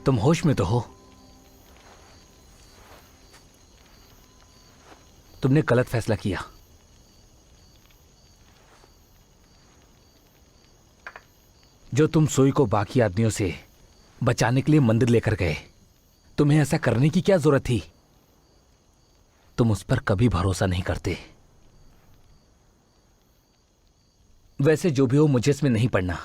तुम होश में तो हो? तुमने गलत फैसला किया। जो तुम सोई को बाकी आदमियों से बचाने के लिए मंदिर लेकर गए, तुम्हें ऐसा करने की क्या जरूरत थी? तुम उस पर कभी भरोसा नहीं करते। वैसे जो भी हो, मुझे इसमें नहीं पड़ना।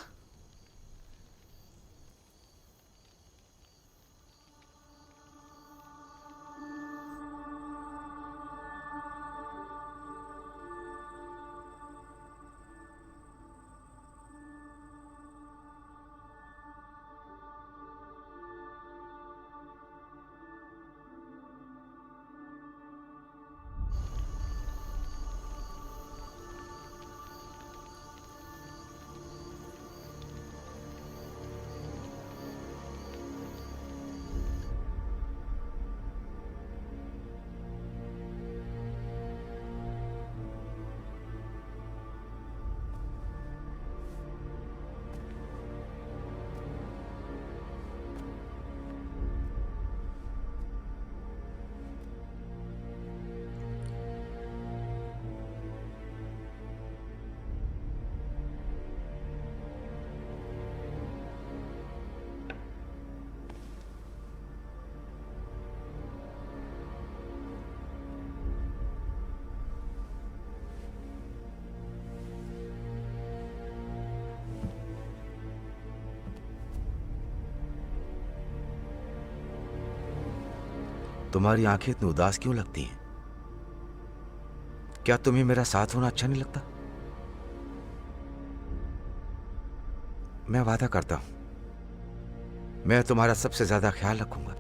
तुम्हारी आंखें इतनी उदास क्यों लगती हैं? क्या तुम्हें मेरा साथ होना अच्छा नहीं लगता? मैं वादा करता हूं, मैं तुम्हारा सबसे ज्यादा ख्याल रखूंगा।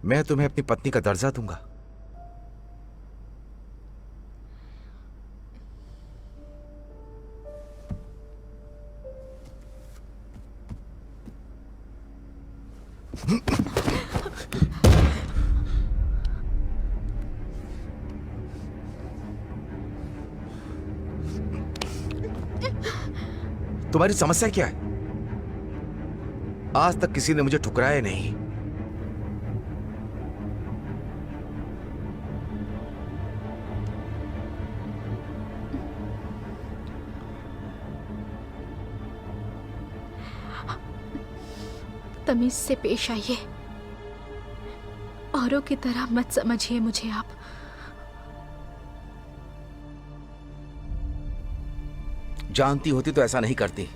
मैं तुम्हें अपनी पत्नी का दर्जा दूंगा। तुम्हारी समस्या क्या है? आज तक किसी ने मुझे ठुकराया नहीं। तमीज से पेश आइए, औरों की तरह मत समझिए मुझे आप। जानती होती तो ऐसा नहीं करती।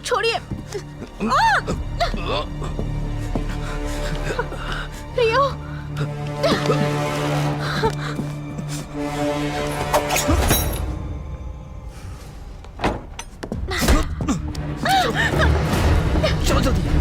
छोड़िए। रियो। चलो जल्दी।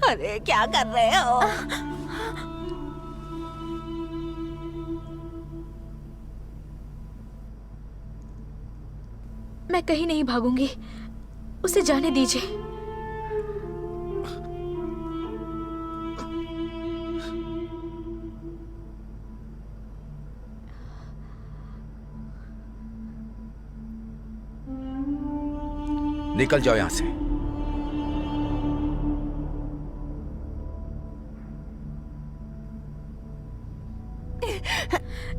अरे क्या कर रहे हो? मैं कहीं नहीं भागूंगी, उसे जाने दीजिए। निकल जाओ यहां से।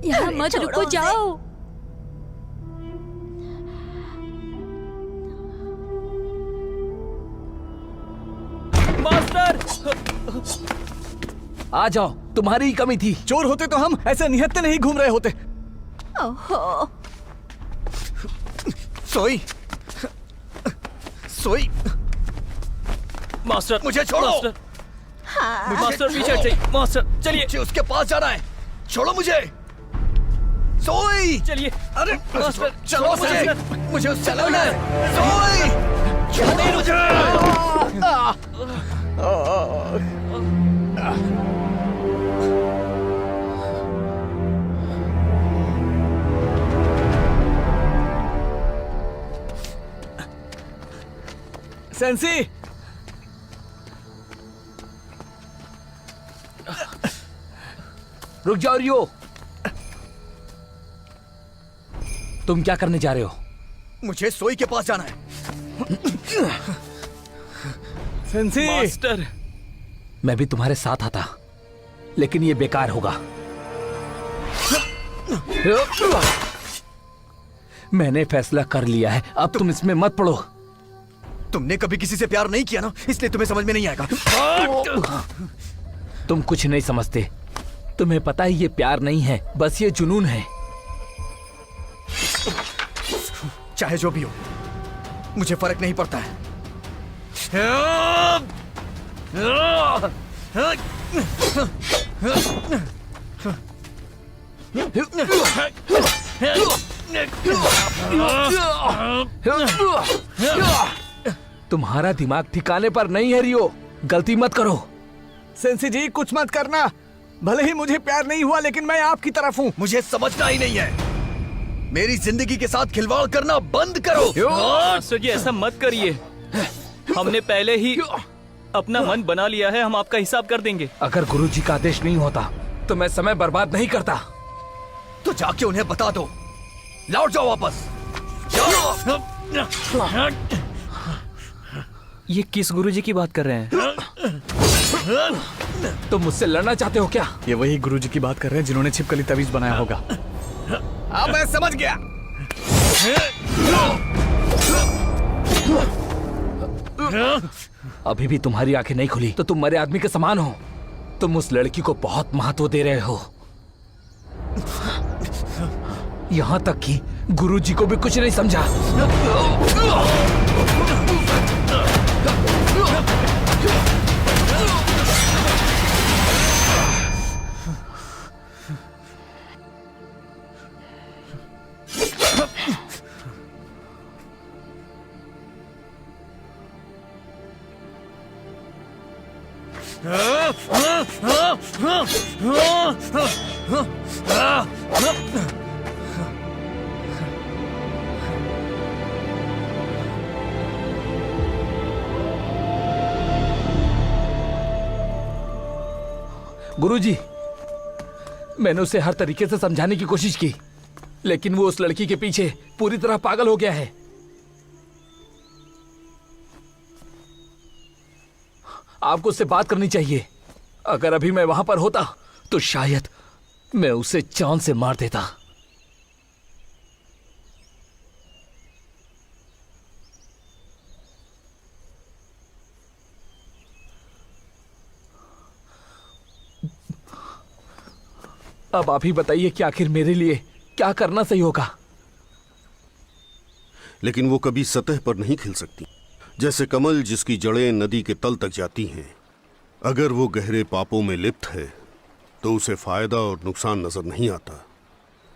यहाँ मत रुको, जाओ। मास्टर, आ जाओ, तुम्हारी ही कमी थी। चोर होते तो हम ऐसे निहत्थे नहीं घूम रहे होते। ओहो, सोई, सोई, मास्टर मुझे छोड़ो। मास्टर, हाँ। मास्टर पीछे हट जाइए। मास्टर चलिए, मुझे उसके पास जाना है, छोड़ो मुझे। सोई, चलिए। अरे मास्टर चलो मुझे उससे लड़ना है। सोई, छोड़ो मुझे। सेंसी, रुक जाओ रियो। तुम क्या करने जा रहे हो? मुझे सोई के पास जाना है। सेंसी, मास्टर, मैं भी तुम्हारे साथ आता, लेकिन ये बेकार होगा। मैंने फैसला कर लिया है, अब तुम इसमें मत पड़ो। तुमने कभी किसी से प्यार नहीं किया ना, इसलिए तुम्हें समझ में नहीं आएगा। तुम कुछ नहीं समझते। तुम्हें पता है ये प्यार नहीं है, बस ये जुनून है। चाहे जो भी हो, मुझे फर्क नहीं पड़ता है। तुम्हारा दिमाग ठिकाने पर नहीं है रियो, गलती मत करो। सेंसी जी कुछ मत करना। भले ही मुझे प्यार नहीं हुआ, लेकिन मैं आपकी तरफ हूँ। मुझे समझना ही नहीं है। मेरी जिंदगी के साथ खिलवाड़ करना बंद करो। मास्टर जी ऐसा मत करिए, हमने पहले ही अपना मन बना लिया है, हम आपका हिसाब कर देंगे। अगर गुरुजी का आदेश नहीं होता तो मैं समय बर्बाद नहीं करता। तो जाके उन्हें बता दो, लौट जाओ वापस। ये किस गुरुजी की बात कर रहे हैं? तुम मुझसे लड़ना चाहते हो क्या? ये वही गुरुजी की बात कर रहे हैं जिन्होंने छिपकली तवीज बनाया होगा। अब मैं समझ गया। अभी भी तुम्हारी आंखें नहीं खुली तो तुम मरे आदमी के समान हो। तुम उस लड़की को बहुत महत्व दे रहे हो, यहां तक कि गुरुजी को भी कुछ नहीं समझा। गुरुजी, मैंने उसे हर तरीके से समझाने की कोशिश की, लेकिन वो उस लड़की के पीछे पूरी तरह पागल हो गया है। आपको उससे बात करनी चाहिए। अगर अभी मैं वहां पर होता तो शायद मैं उसे जान से मार देता। अब आप ही बताइए कि आखिर मेरे लिए क्या करना सही होगा। लेकिन वो कभी सतह पर नहीं खिल सकती, जैसे कमल जिसकी जड़ें नदी के तल तक जाती हैं। अगर वो गहरे पापों में लिप्त है तो उसे फायदा और नुकसान नजर नहीं आता।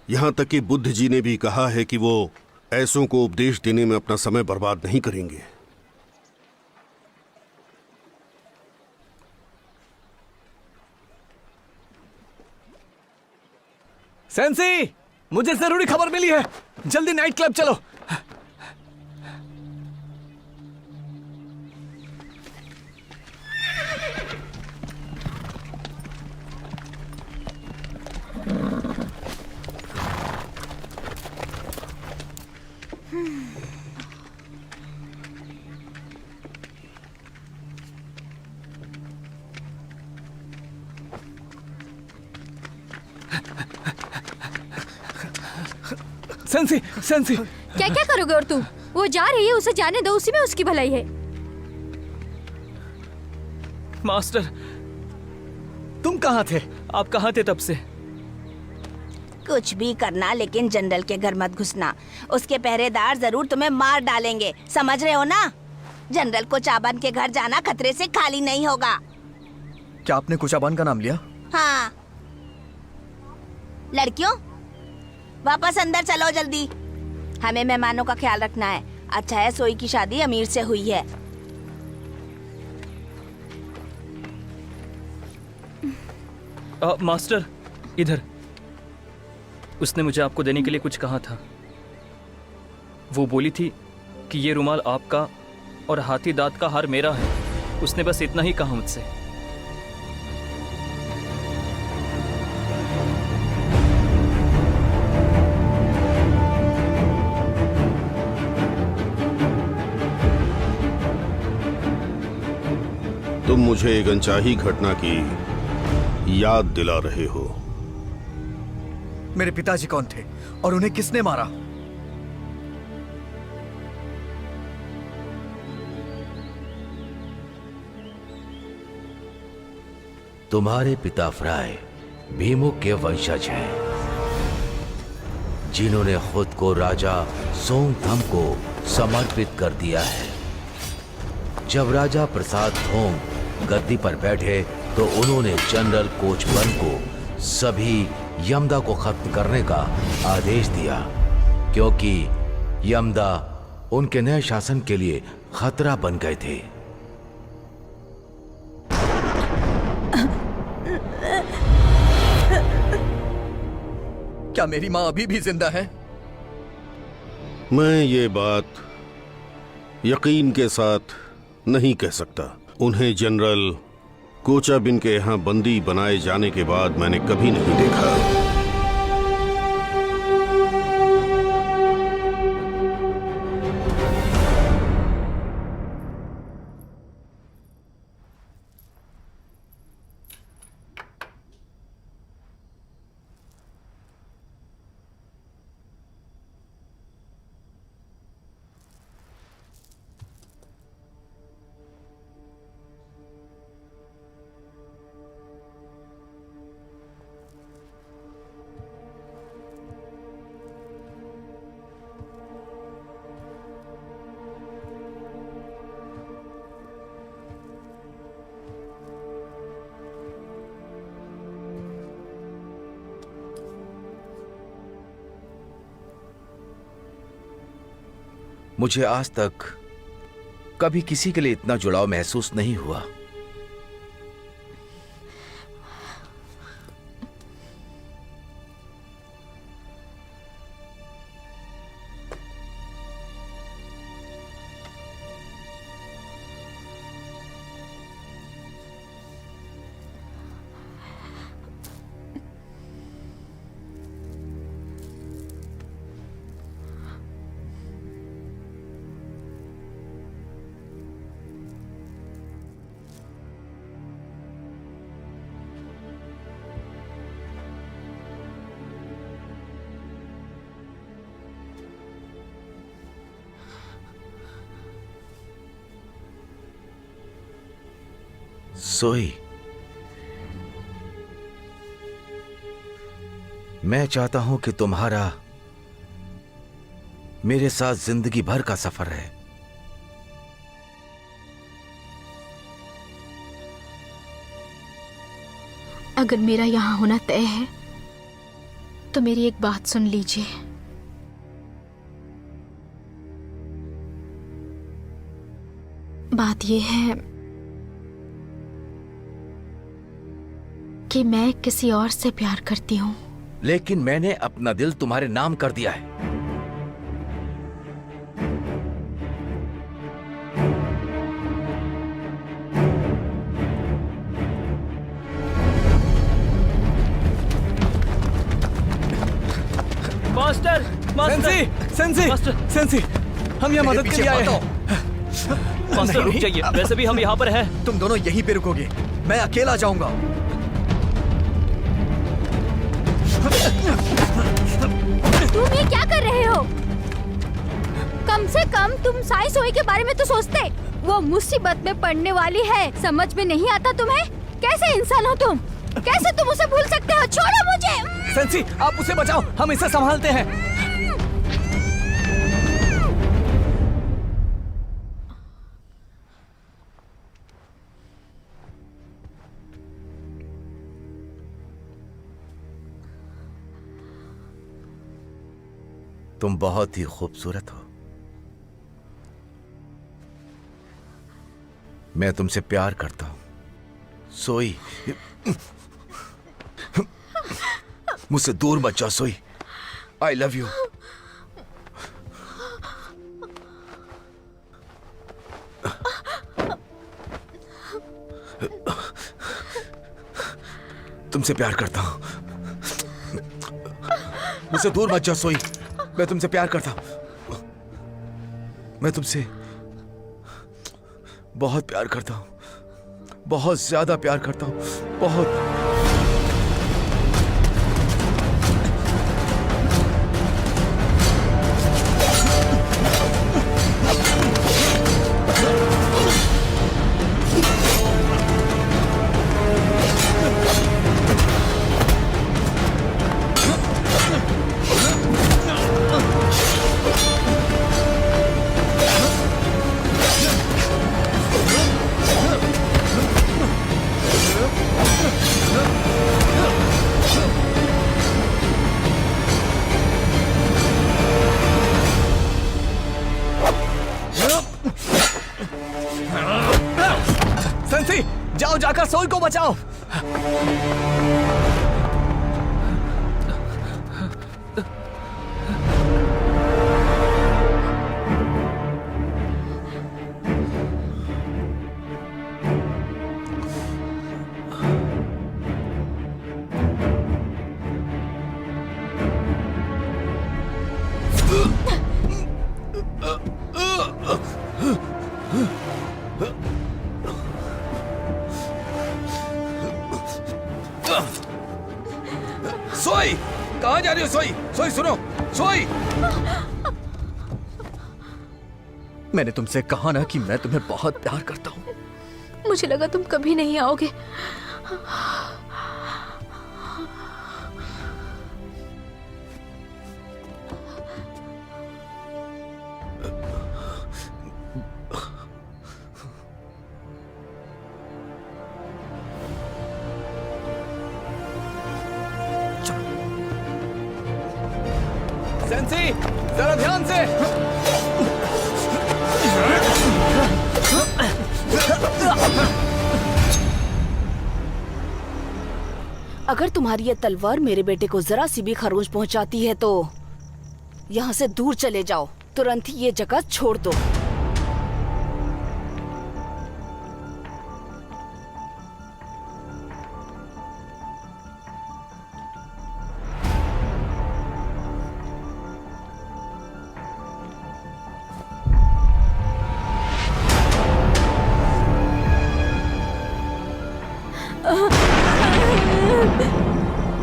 यहां तक कि बुद्ध जी ने भी कहा है कि वो ऐसों को उपदेश देने में अपना समय बर्बाद नहीं करेंगे। सेंसी, मुझे जरूरी खबर मिली है, जल्दी नाइट क्लब चलो। सेंसी सेंसी क्या क्या करोगे? और तू? वो जा रही है, उसे जाने दो, उसी में उसकी भलाई है। मास्टर, तुम कहाँ थे? आप कहाँ थे तब से? कुछ भी करना, लेकिन जनरल के घर मत घुसना। उसके पहरेदार जरूर तुम्हें मार डालेंगे, समझ रहे हो ना? जनरल को चाबान के घर जाना खतरे से खाली नहीं होगा। क्या आपने कुचाबान का नाम लिया? हाँ। लड़कियों, वापस अंदर चलो जल्दी। हमें मेहमानों का ख्याल रखना है। अच्छा है सोई की शादी अमीर से हुई है। मास्टर, इधर। उसने मुझे आपको देने के लिए कुछ कहा था। वो बोली थी कि ये रुमाल आपका और हाथी दांत का हार मेरा है। उसने बस इतना ही कहा मुझसे। तुम मुझे एक अनचाही घटना की याद दिला रहे हो। मेरे पिताजी कौन थे और उन्हें किसने मारा? तुम्हारे पिता फ्राय भीमुक के वंशज हैं, जिन्होंने खुद को राजा सोंगथम को समर्पित कर दिया है। जब राजा प्रसाद थोंग गद्दी पर बैठे तो उन्होंने जनरल कोचबन को सभी यमदा को खत्म करने का आदेश दिया, क्योंकि यमदा उनके नए शासन के लिए खतरा बन गए थे। क्या मेरी माँ अभी भी जिंदा है? मैं ये बात यकीन के साथ नहीं कह सकता। उन्हें जनरल कोचाबिन के यहाँ बंदी बनाए जाने के बाद मैंने कभी नहीं देखा। मुझे आज तक कभी किसी के लिए इतना जुड़ाव महसूस नहीं हुआ। सोई, मैं चाहता हूं कि तुम्हारा मेरे साथ जिंदगी भर का सफर है। अगर मेरा यहाँ होना तय है तो मेरी एक बात सुन लीजिए। बात यह है कि मैं किसी और से प्यार करती हूँ। लेकिन मैंने अपना दिल तुम्हारे नाम कर दिया है। मास्टर, मास्टर, सेंसी, सेंसी, हम यहाँ मदद के लिए आए हैं। मास्टर रुक जाइए, वैसे भी हम यहाँ पर हैं। तुम दोनों यहीं पे रुकोगे, मैं अकेला जाऊंगा। तुम ये क्या कर रहे हो? कम से कम तुम साई सोई के बारे में तो सोचते। वो मुसीबत में पड़ने वाली है, समझ में नहीं आता तुम्हें? कैसे इंसान हो तुम? कैसे तुम उसे भूल सकते हो? छोड़ो मुझे। सेंसी, आप उसे बचाओ, हम इसे संभालते हैं। तुम बहुत ही खूबसूरत हो। मैं तुमसे प्यार करता हूं। सोई, मुझसे दूर मत जाओ सोई। I love you. तुमसे प्यार करता हूं। मुझसे दूर मत जाओ सोई। मैं तुमसे प्यार करता हूं। मैं तुमसे बहुत प्यार करता हूं। बहुत ज्यादा प्यार करता हूं। बहुत। सेंसी, जाओ जाकर सोई को बचाओ। सोई, कहां जा रही हो सोई? सोई सुनो, सोई। मैंने तुमसे कहा ना कि मैं तुम्हें बहुत प्यार करता हूं। मुझे लगा तुम कभी नहीं आओगे। सेंसी, जरा ध्यान से। अगर तुम्हारी ये तलवार मेरे बेटे को जरा सी भी खरोंच पहुंचाती है तो यहाँ से दूर चले जाओ। तुरंत ही ये जगह छोड़ दो।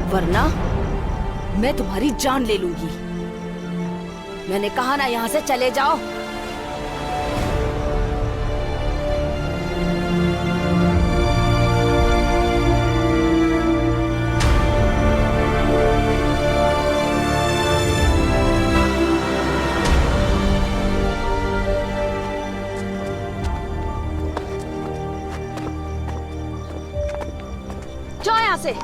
वरना मैं तुम्हारी जान ले लूंगी। मैंने कहा ना, यहाँ से चले जाओ। जाओ यहाँ से।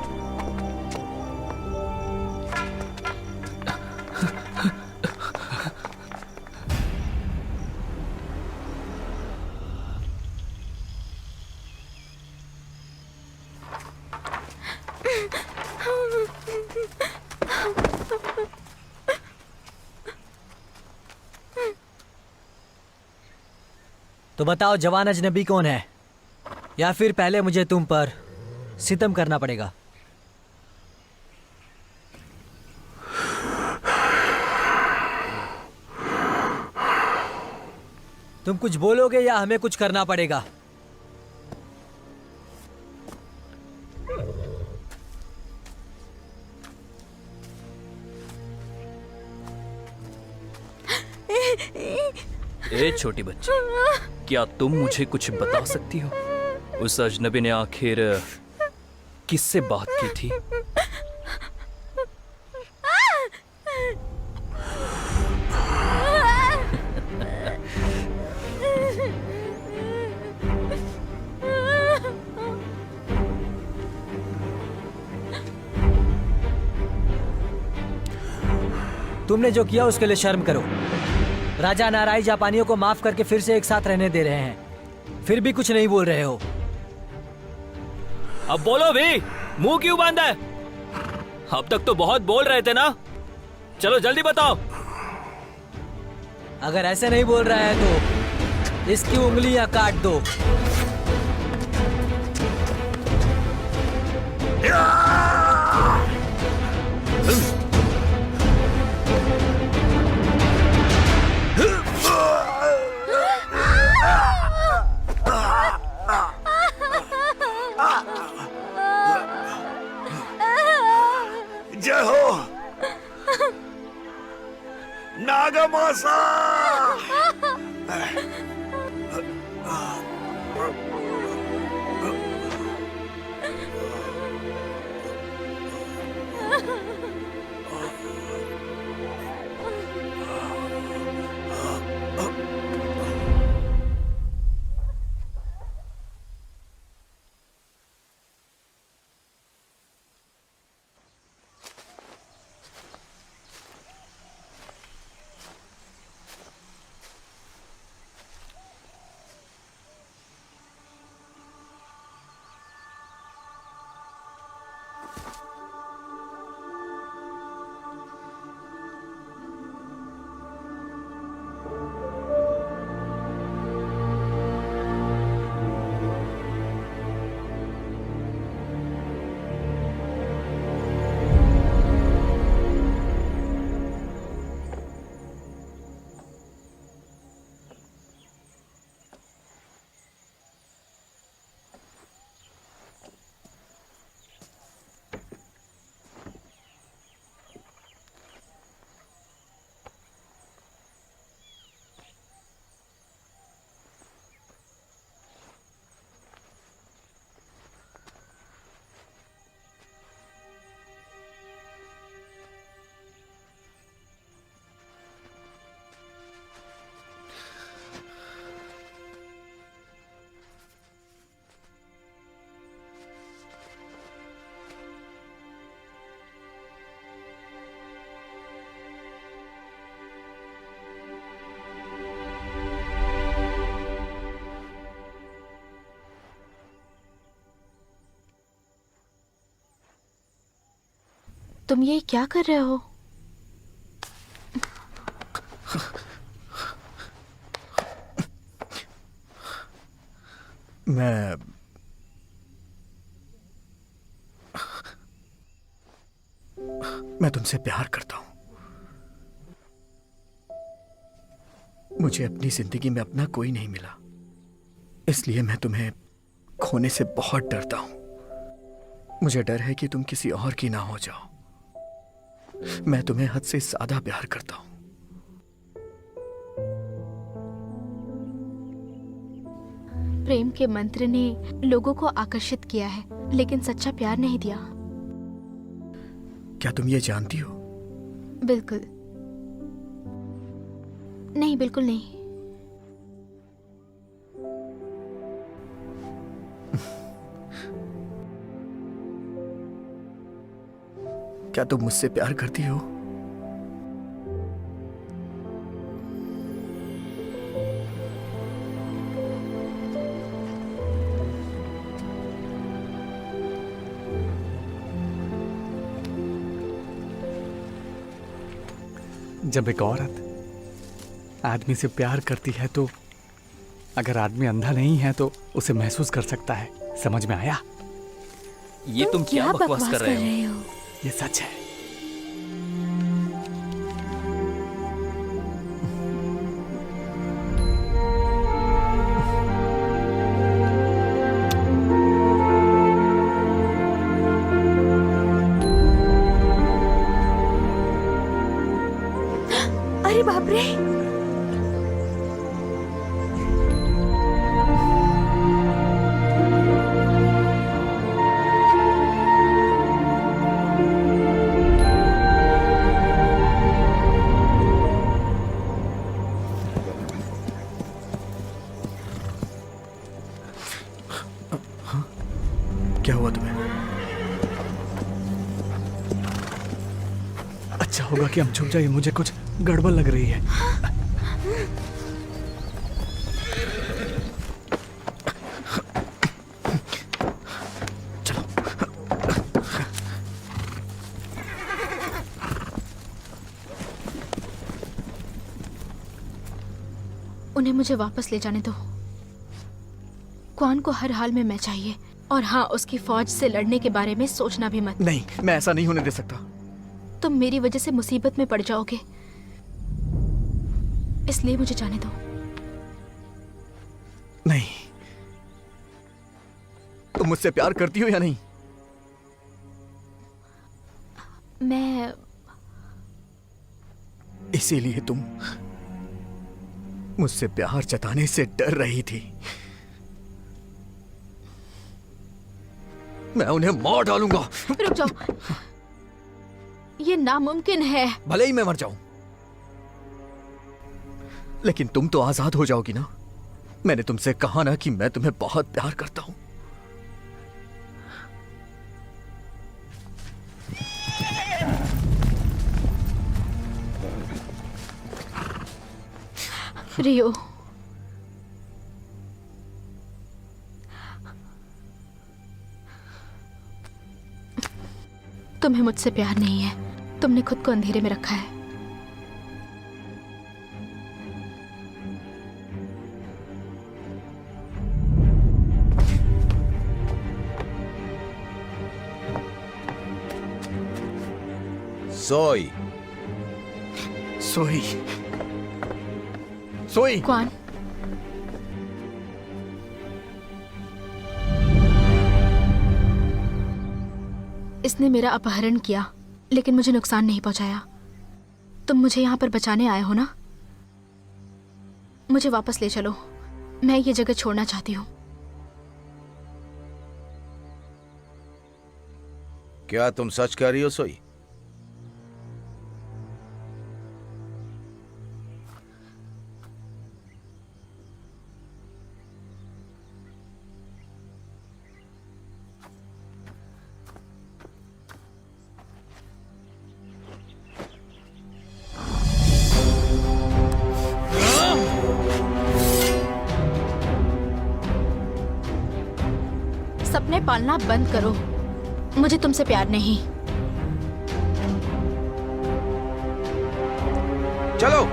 तो बताओ जवान अजनबी कौन है, या फिर पहले मुझे तुम पर सितम करना पड़ेगा? तुम कुछ बोलोगे या हमें कुछ करना पड़ेगा? ए छोटी बच्ची, क्या तुम मुझे कुछ बता सकती हो? उस अजनबी ने आखिर किससे बात की थी? तुमने जो किया उसके लिए शर्म करो। राजा नाराई जापानियों को माफ करके फिर से एक साथ रहने दे रहे हैं, फिर भी कुछ नहीं बोल रहे हो। अब बोलो भी, मुंह क्यों बांधा है? अब तक तो बहुत बोल रहे थे ना, चलो जल्दी बताओ। अगर ऐसे नहीं बोल रहा है तो इसकी उंगलियां काट दो। जय हो नागामासा। तुम ये क्या कर रहे हो? मैं तुमसे प्यार करता हूं। मुझे अपनी जिंदगी में अपना कोई नहीं मिला, इसलिए मैं तुम्हें खोने से बहुत डरता हूं। मुझे डर है कि तुम किसी और की ना हो जाओ। मैं तुम्हें हद से ज्यादा प्यार करता हूं। प्रेम के मंत्र ने लोगों को आकर्षित किया है, लेकिन सच्चा प्यार नहीं दिया। क्या तुम ये जानती हो? बिल्कुल नहीं, बिल्कुल नहीं। क्या तुम मुझसे प्यार करती हो? जब एक औरत आदमी से प्यार करती है तो अगर आदमी अंधा नहीं है तो उसे महसूस कर सकता है। समझ में आया? ये तुम क्या बकवास कर रहे हो? ये सच है। अरे बाप रे, अच्छा होगा कि हम छुप जाइए, मुझे कुछ गड़बड़ लग रही है। उन्हें मुझे वापस ले जाने दो। क्वान को हर हाल में मैं चाहिए, और हाँ, उसकी फौज से लड़ने के बारे में सोचना भी मत। नहीं, मैं ऐसा नहीं होने दे सकता। तुम मेरी वजह से मुसीबत में पड़ जाओगे, इसलिए मुझे जाने दो। नहीं, तुम मुझसे प्यार करती हो या नहीं? मैं इसीलिए तुम मुझसे प्यार जताने से डर रही थी। मैं उन्हें मार डालूंगा। रुक जाओ, ये नामुमकिन है। भले ही मैं मर जाऊं, लेकिन तुम तो आजाद हो जाओगी ना। मैंने तुमसे कहा ना कि मैं तुम्हें बहुत प्यार करता हूं। रियो, तुम्हें मुझसे प्यार नहीं है। तुमने खुद को अंधेरे में रखा है। सोई सोई सोई। कौन? इसने मेरा अपहरण किया, लेकिन मुझे नुकसान नहीं पहुंचाया। तुम मुझे यहाँ पर बचाने आए हो ना? मुझे वापस ले चलो, मैं ये जगह छोड़ना चाहती हूँ। क्या तुम सच कह रही हो सोई? सपने पालना बंद करो। मुझे तुमसे प्यार नहीं। चलो।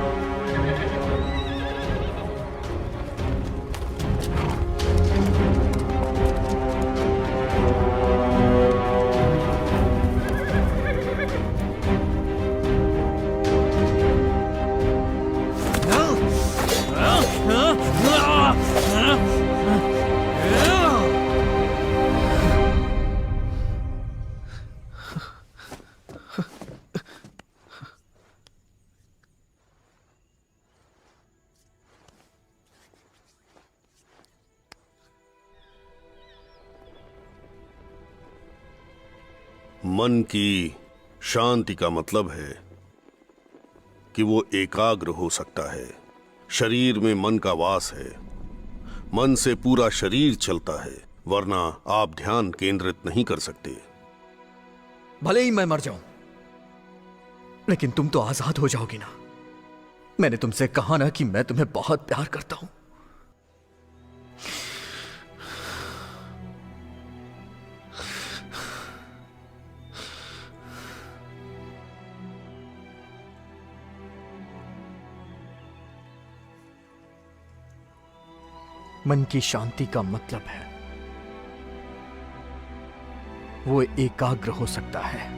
मन की शांति का मतलब है कि वो एकाग्र हो सकता है। शरीर में मन का वास है। मन से पूरा शरीर चलता है, वरना आप ध्यान केंद्रित नहीं कर सकते। भले ही मैं मर जाऊं, लेकिन तुम तो आजाद हो जाओगी ना। मैंने तुमसे कहा ना कि मैं तुम्हें बहुत प्यार करता हूं। मन की शांति का मतलब है वो एकाग्र हो सकता है।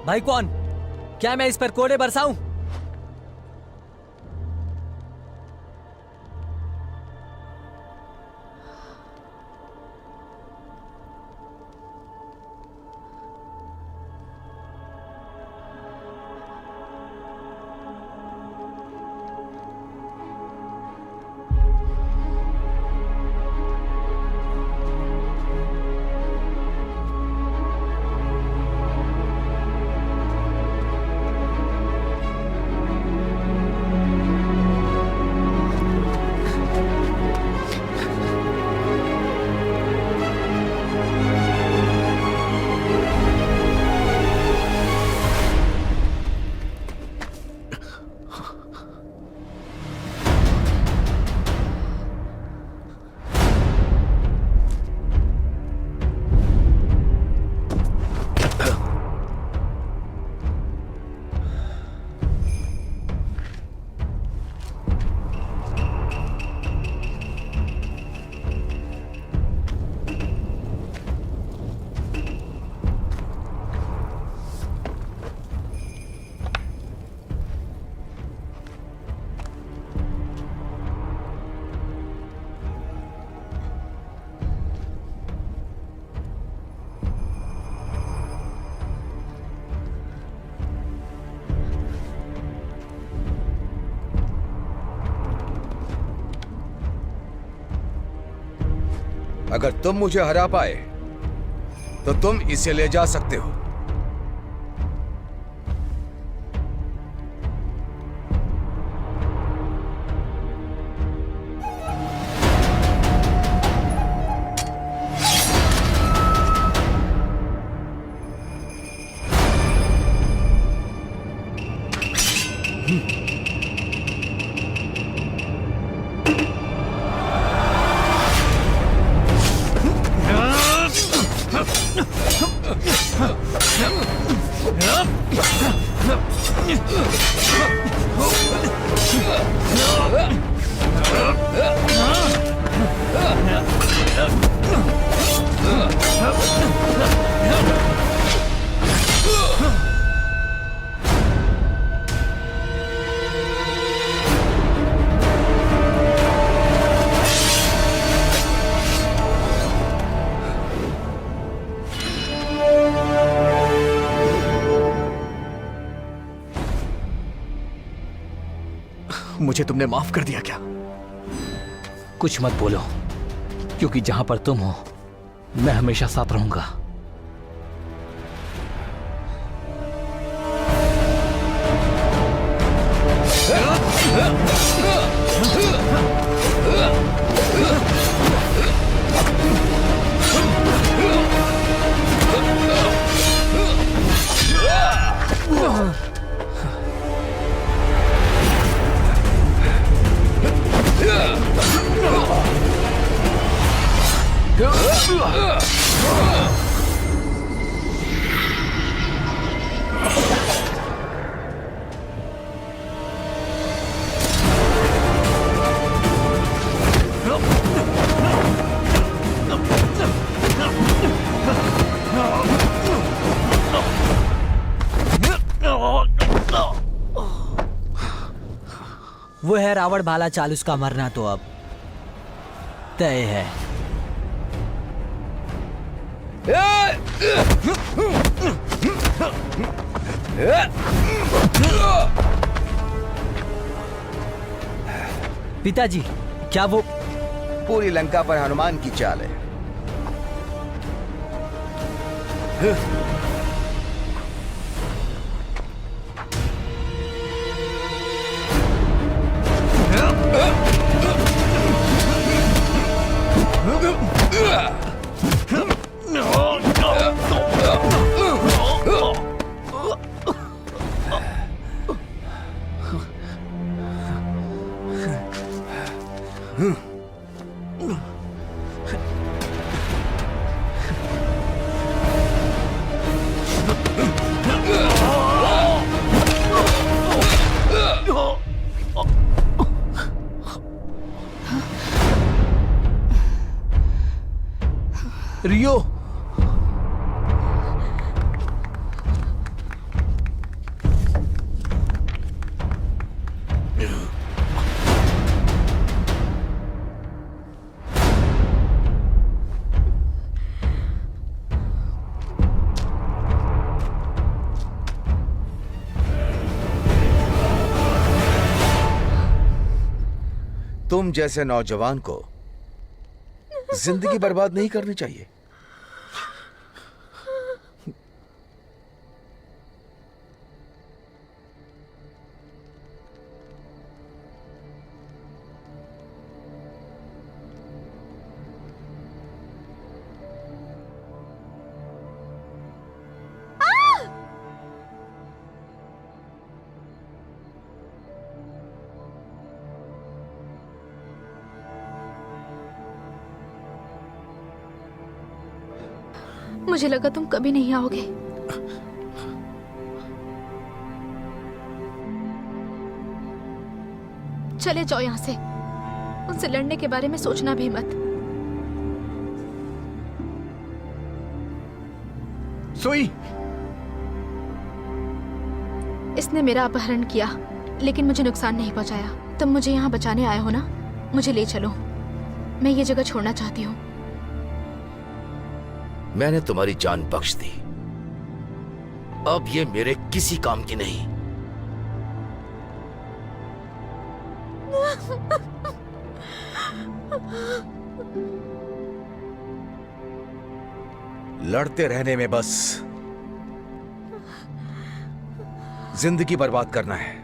भाई कौन? क्या मैं इस पर कोड़े बरसाऊं? अगर तुम मुझे हरा पाए तो तुम इसे ले जा सकते हो। मुझे तुमने माफ कर दिया क्या? कुछ मत बोलो, क्योंकि जहां पर तुम हो मैं हमेशा साथ रहूंगा। वो है रावण भाला चाल, उसका मरना तो अब तय है। पिताजी, क्या वो पूरी लंका पर हनुमान की चाल है। रियो, तुम जैसे नौजवान को जिंदगी बर्बाद नहीं करनी चाहिए। मुझे लगा तुम कभी नहीं आओगे। चले जाओ यहाँ से। उनसे लड़ने के बारे में सोचना भी मत। सुई, इसने मेरा अपहरण किया लेकिन मुझे नुकसान नहीं पहुंचाया। तुम मुझे यहाँ बचाने आए हो ना, मुझे ले चलो। मैं ये जगह छोड़ना चाहती हूँ। मैंने तुम्हारी जान बख्श दी, अब ये मेरे किसी काम की नहीं। लड़ते रहने में बस जिंदगी बर्बाद करना है।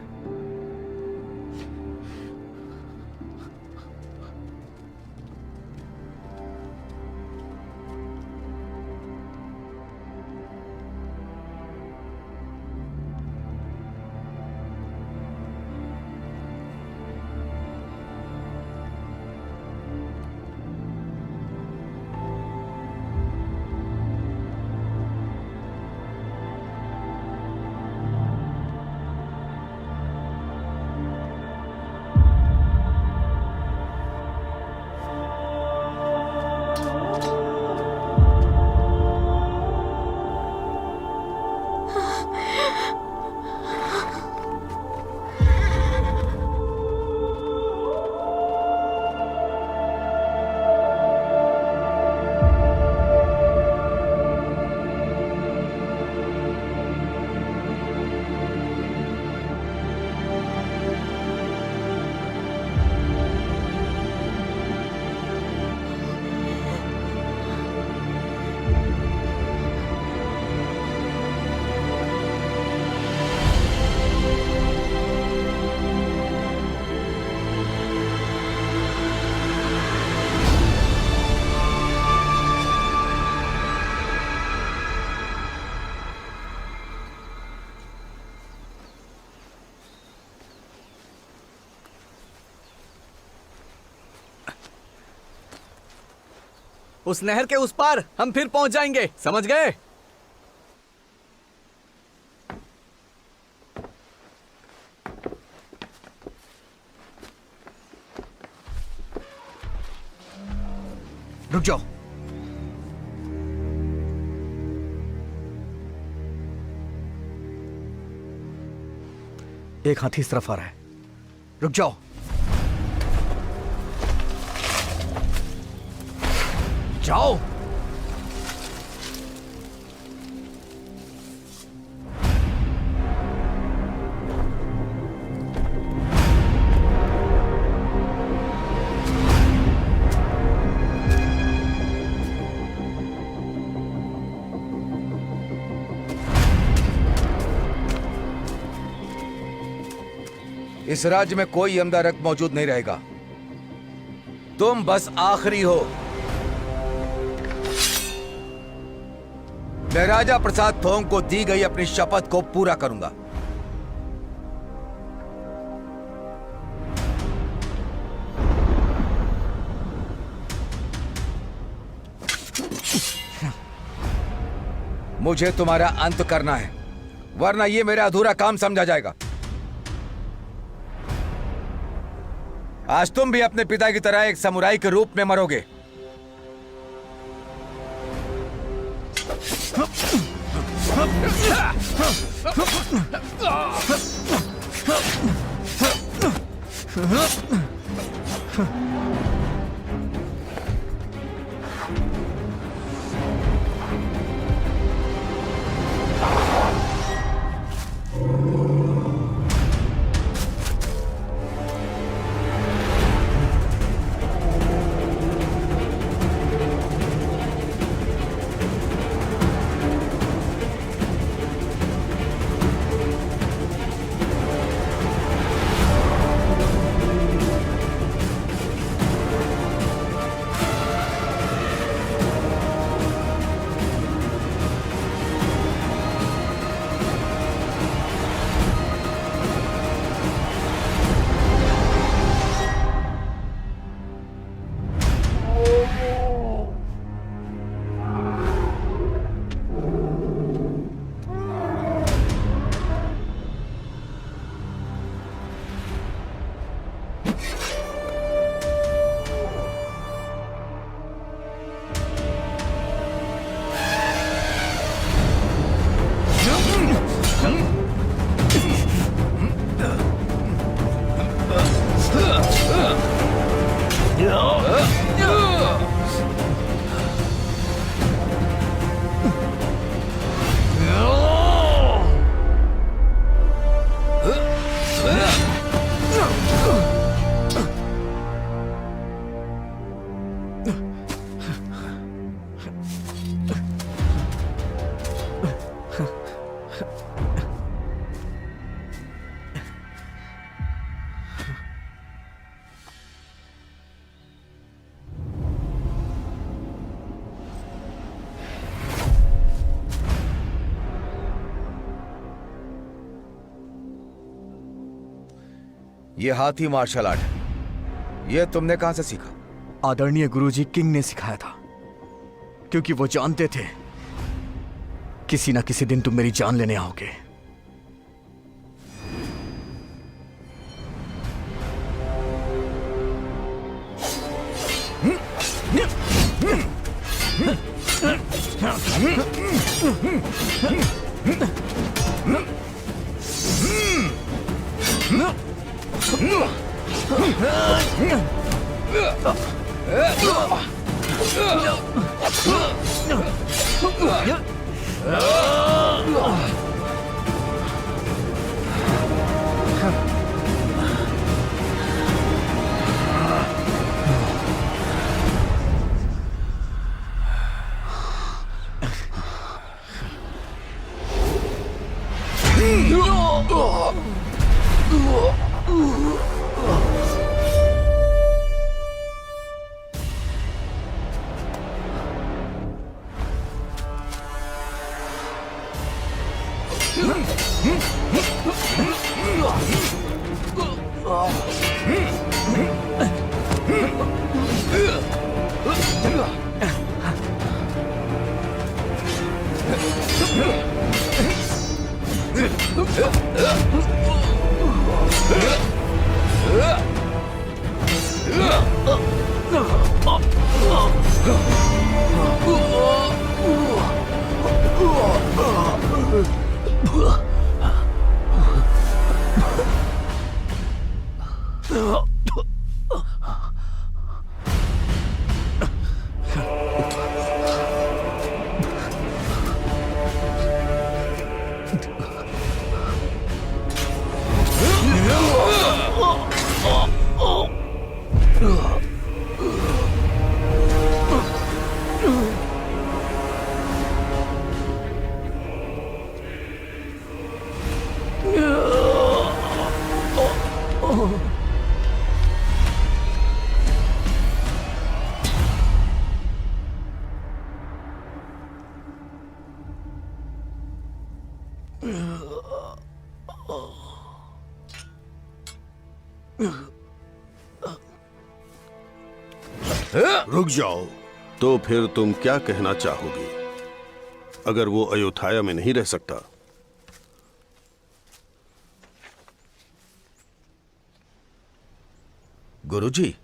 उस नहर के उस पार हम फिर पहुंच जाएंगे, समझ गए? रुक जाओ। एक हाथी इस तरफ आ रहा है, रुक जाओ। जाओ। इस राज्य में कोई अमदा रक्त मौजूद नहीं रहेगा। तुम बस आखिरी हो। मैं राजा प्रसाद फोंग को दी गई अपनी शपथ को पूरा करूंगा। मुझे तुम्हारा अंत करना है, वरना यह मेरा अधूरा काम समझा जाएगा। आज तुम भी अपने पिता की तरह एक समुराई के रूप में मरोगे। ये हाथी मार्शल आर्ट है। ये तुमने कहां से सीखा? आदरणीय गुरुजी किंग ने सिखाया था, क्योंकि वो जानते थे किसी ना किसी दिन तुम मेरी जान लेने आओगे। रुक जाओ। तो फिर तुम क्या कहना चाहोगे अगर वो अयोध्या में नहीं रह सकता? गुरुजी,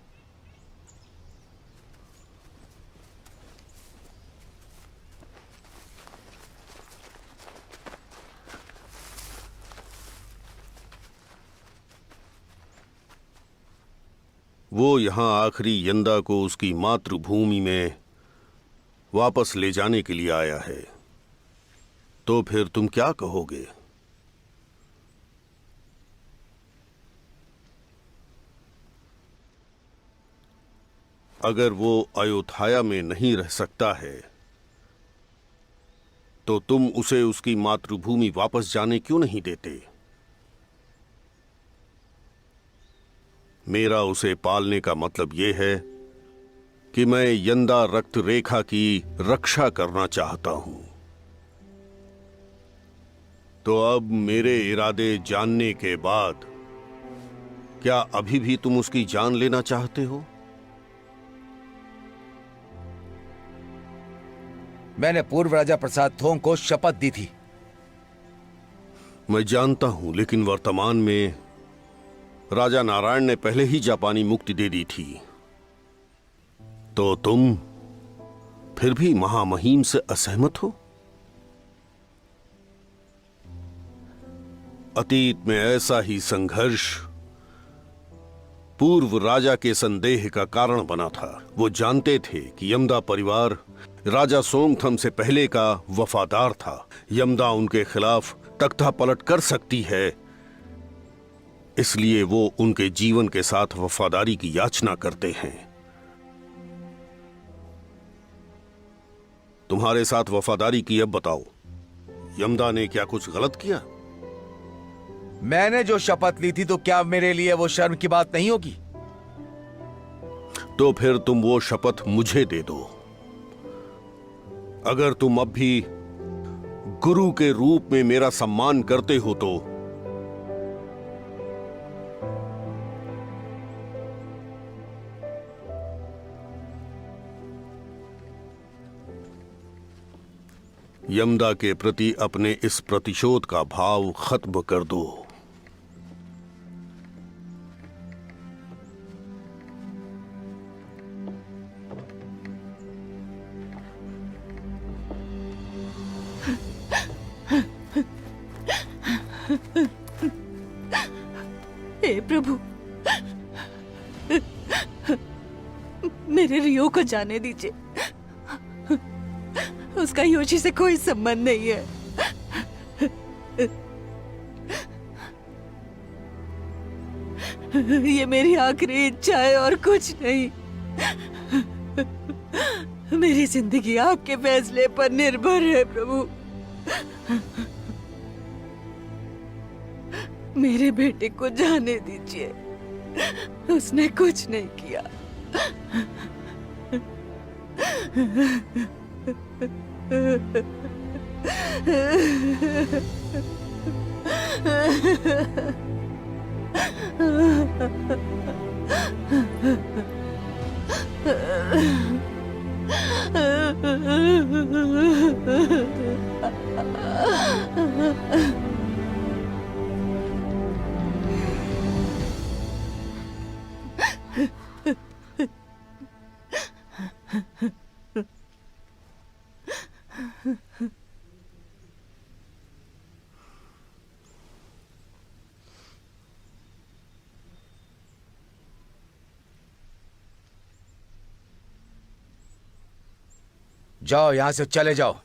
वो यहां आखिरी यंदा को उसकी मातृभूमि में वापस ले जाने के लिए आया है। तो फिर तुम क्या कहोगे? अगर वो अयोध्या में नहीं रह सकता है तो तुम उसे उसकी मातृभूमि वापस जाने क्यों नहीं देते? मेरा उसे पालने का मतलब यह है कि मैं यंदा रक्त रेखा की रक्षा करना चाहता हूं। तो अब मेरे इरादे जानने के बाद क्या अभी भी तुम उसकी जान लेना चाहते हो? मैंने पूर्व राजा प्रसाद थोंग को शपथ दी थी। मैं जानता हूं, लेकिन वर्तमान में राजा नारायण ने पहले ही जापानी मुक्ति दे दी थी। तो तुम फिर भी महामहिम से असहमत हो? अतीत में ऐसा ही संघर्ष पूर्व राजा के संदेह का कारण बना था। वो जानते थे कि यमदा परिवार राजा सोमथम से पहले का वफादार था। यमदा उनके खिलाफ तख्ता पलट कर सकती है, इसलिए वो उनके जीवन के साथ वफादारी की याचना करते हैं। तुम्हारे साथ वफादारी की, अब बताओ, यमदा ने क्या कुछ गलत किया? मैंने जो शपथ ली थी, तो क्या मेरे लिए वो शर्म की बात नहीं होगी? तो फिर तुम वो शपथ मुझे दे दो। अगर तुम अब भी गुरु के रूप में मेरा सम्मान करते हो तो यमदा के प्रति अपने इस प्रतिशोध का भाव खत्म कर दो। हे प्रभु, मेरे रियो को जाने दीजिए। उसका योशी से कोई संबंध नहीं है। ये मेरी आखिरी इच्छा है और कुछ नहीं। मेरी जिंदगी आपके फैसले पर निर्भर है प्रभु। मेरे बेटे को जाने दीजिए, उसने कुछ नहीं किया। जाओ, यहां से चले जाओ,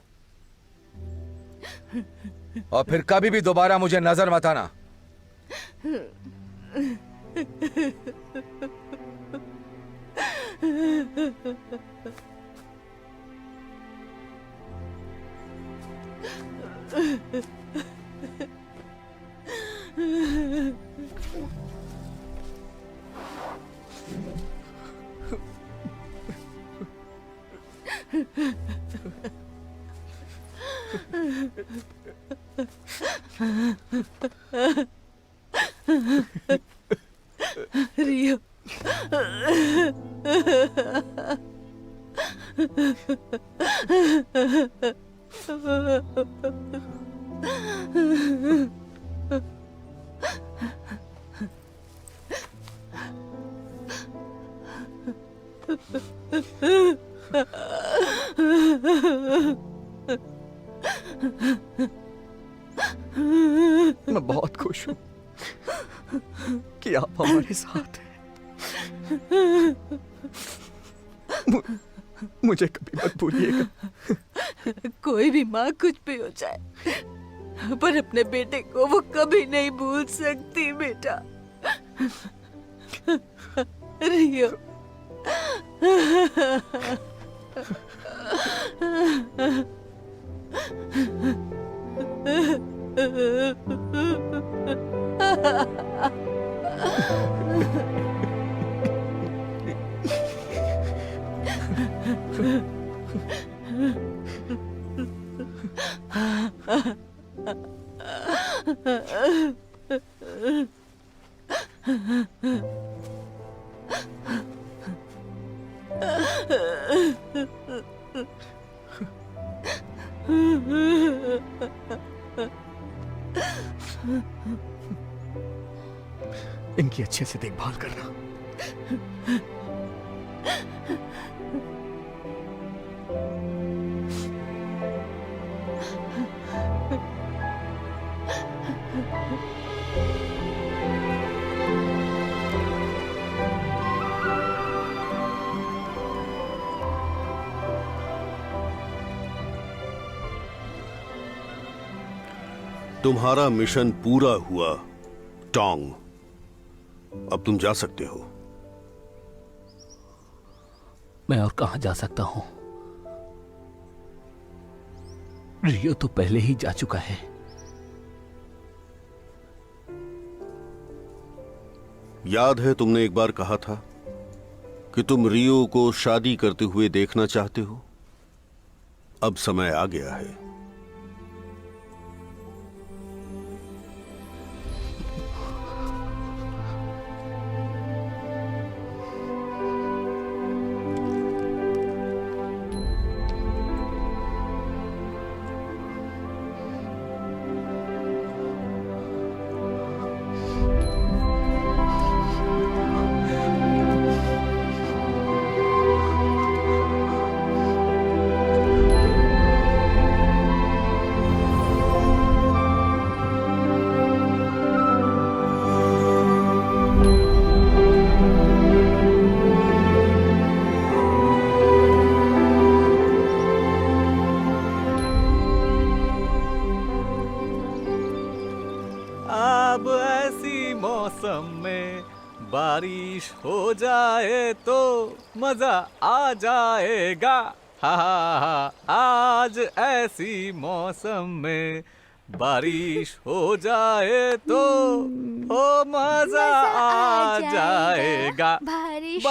और फिर कभी भी दोबारा मुझे नजर मत आना। रियो, मैं बहुत खुश हूं कि आप हमारे साथ हैं। मुझे कभी मत भूलिएगा। कोई भी माँ कुछ भी हो जाए, पर अपने बेटे को वो कभी नहीं भूल सकती बेटा। रियो, इनकी अच्छे से देखभाल करना। तुम्हारा मिशन पूरा हुआ टोंग। अब तुम जा सकते हो। मैं और कहां जा सकता हूं? रियो तो पहले ही जा चुका है। याद है तुमने एक बार कहा था कि तुम रियो को शादी करते हुए देखना चाहते हो। अब समय आ गया है। अब ऐसी मौसम में बारिश हो जाए तो मजा आ जाएगा। हा हा हा। आज ऐसी मौसम में बारिश हो जाए तो मजा आ जाएगा। बारिश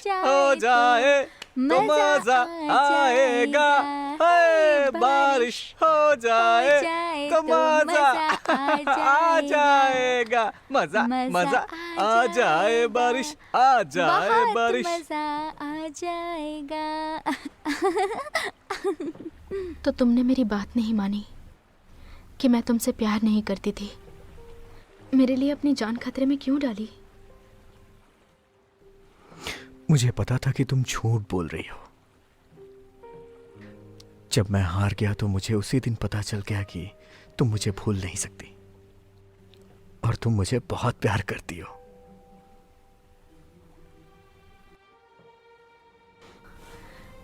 हो जाए तो मजा आएगा। बारिश हो जाए तो मजा आ जाएगा। मजा मजा आ जाए, बारिश आ जाए, बारिश मजा आ जाएगा। तो तुमने मेरी बात नहीं मानी कि मैं तुमसे प्यार नहीं करती थी। मेरे लिए अपनी जान खतरे में क्यों डाली? मुझे पता था कि तुम झूठ बोल रही हो। जब मैं हार गया तो मुझे उसी दिन पता चल गया कि तुम मुझे भूल नहीं सकती और तुम मुझे बहुत प्यार करती हो।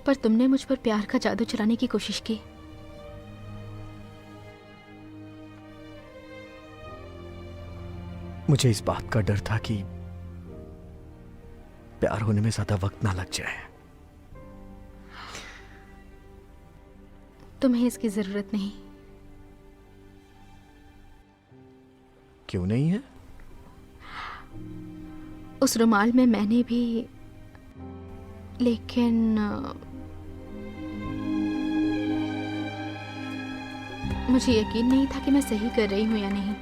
पर तुमने मुझ पर प्यार का जादू चलाने की कोशिश की। मुझे इस बात का डर था कि प्यार होने में ज्यादा वक्त ना लग जाए। तुम्हें इसकी जरूरत नहीं। क्यों नहीं है? उस रुमाल में मैंने भी, लेकिन मुझे यकीन नहीं था कि मैं सही कर रही हूं या नहीं।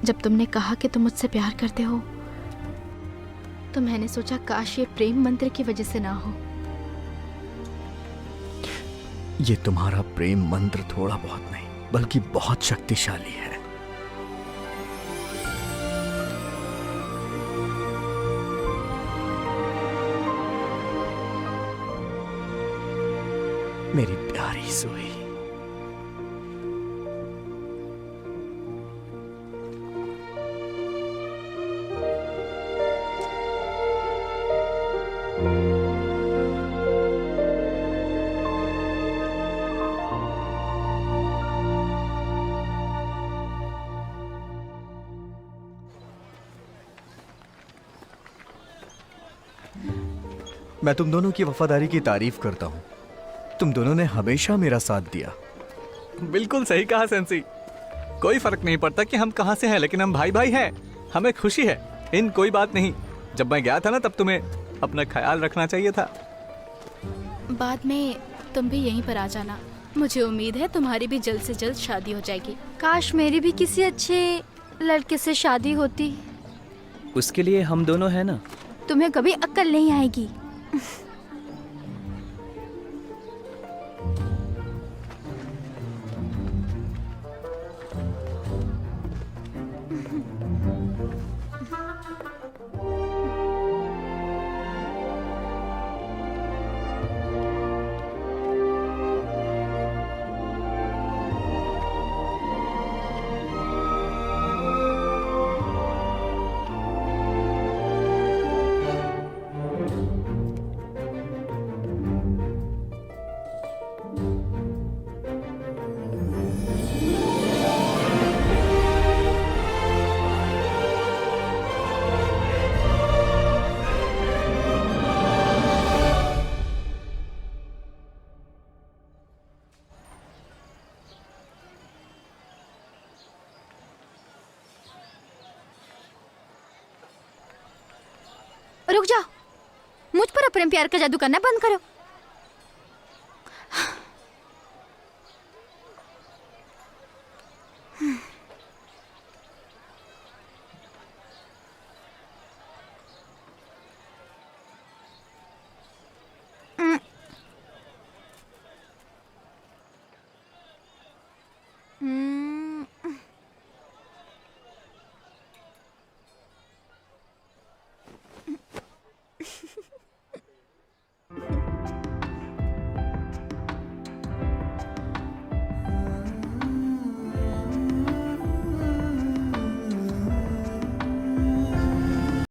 जब तुमने कहा कि तुम मुझसे प्यार करते हो तो मैंने सोचा काश ये प्रेम मंत्र की वजह से ना हो। ये तुम्हारा प्रेम मंत्र थोड़ा बहुत नहीं बल्कि बहुत शक्तिशाली है। मेरी प्यारी सोई। मैं तुम दोनों की वफादारी की तारीफ करता हूं। तुम दोनों ने हमेशा मेरा साथ दिया। बिल्कुल सही कहा सेंसी। कोई फर्क नहीं पड़ता कि हम कहां से हैं, लेकिन हम भाई भाई हैं। हमें खुशी है, इन कोई बात नहीं। जब मैं गया था ना तब तुम्हें अपना ख्याल रखना चाहिए था। बाद में तुम भी यहीं पर आ जाना। मुझे उम्मीद है तुम्हारी भी जल्द से जल्द शादी हो जाएगी। काश मेरी भी किसी अच्छे लड़के से शादी होती। उसके लिए हम दोनों हैं ना। तुम्हें कभी अक्ल नहीं आएगी। रुक जाओ, मुझ पर प्रेम प्यार का जादू करना बंद करो।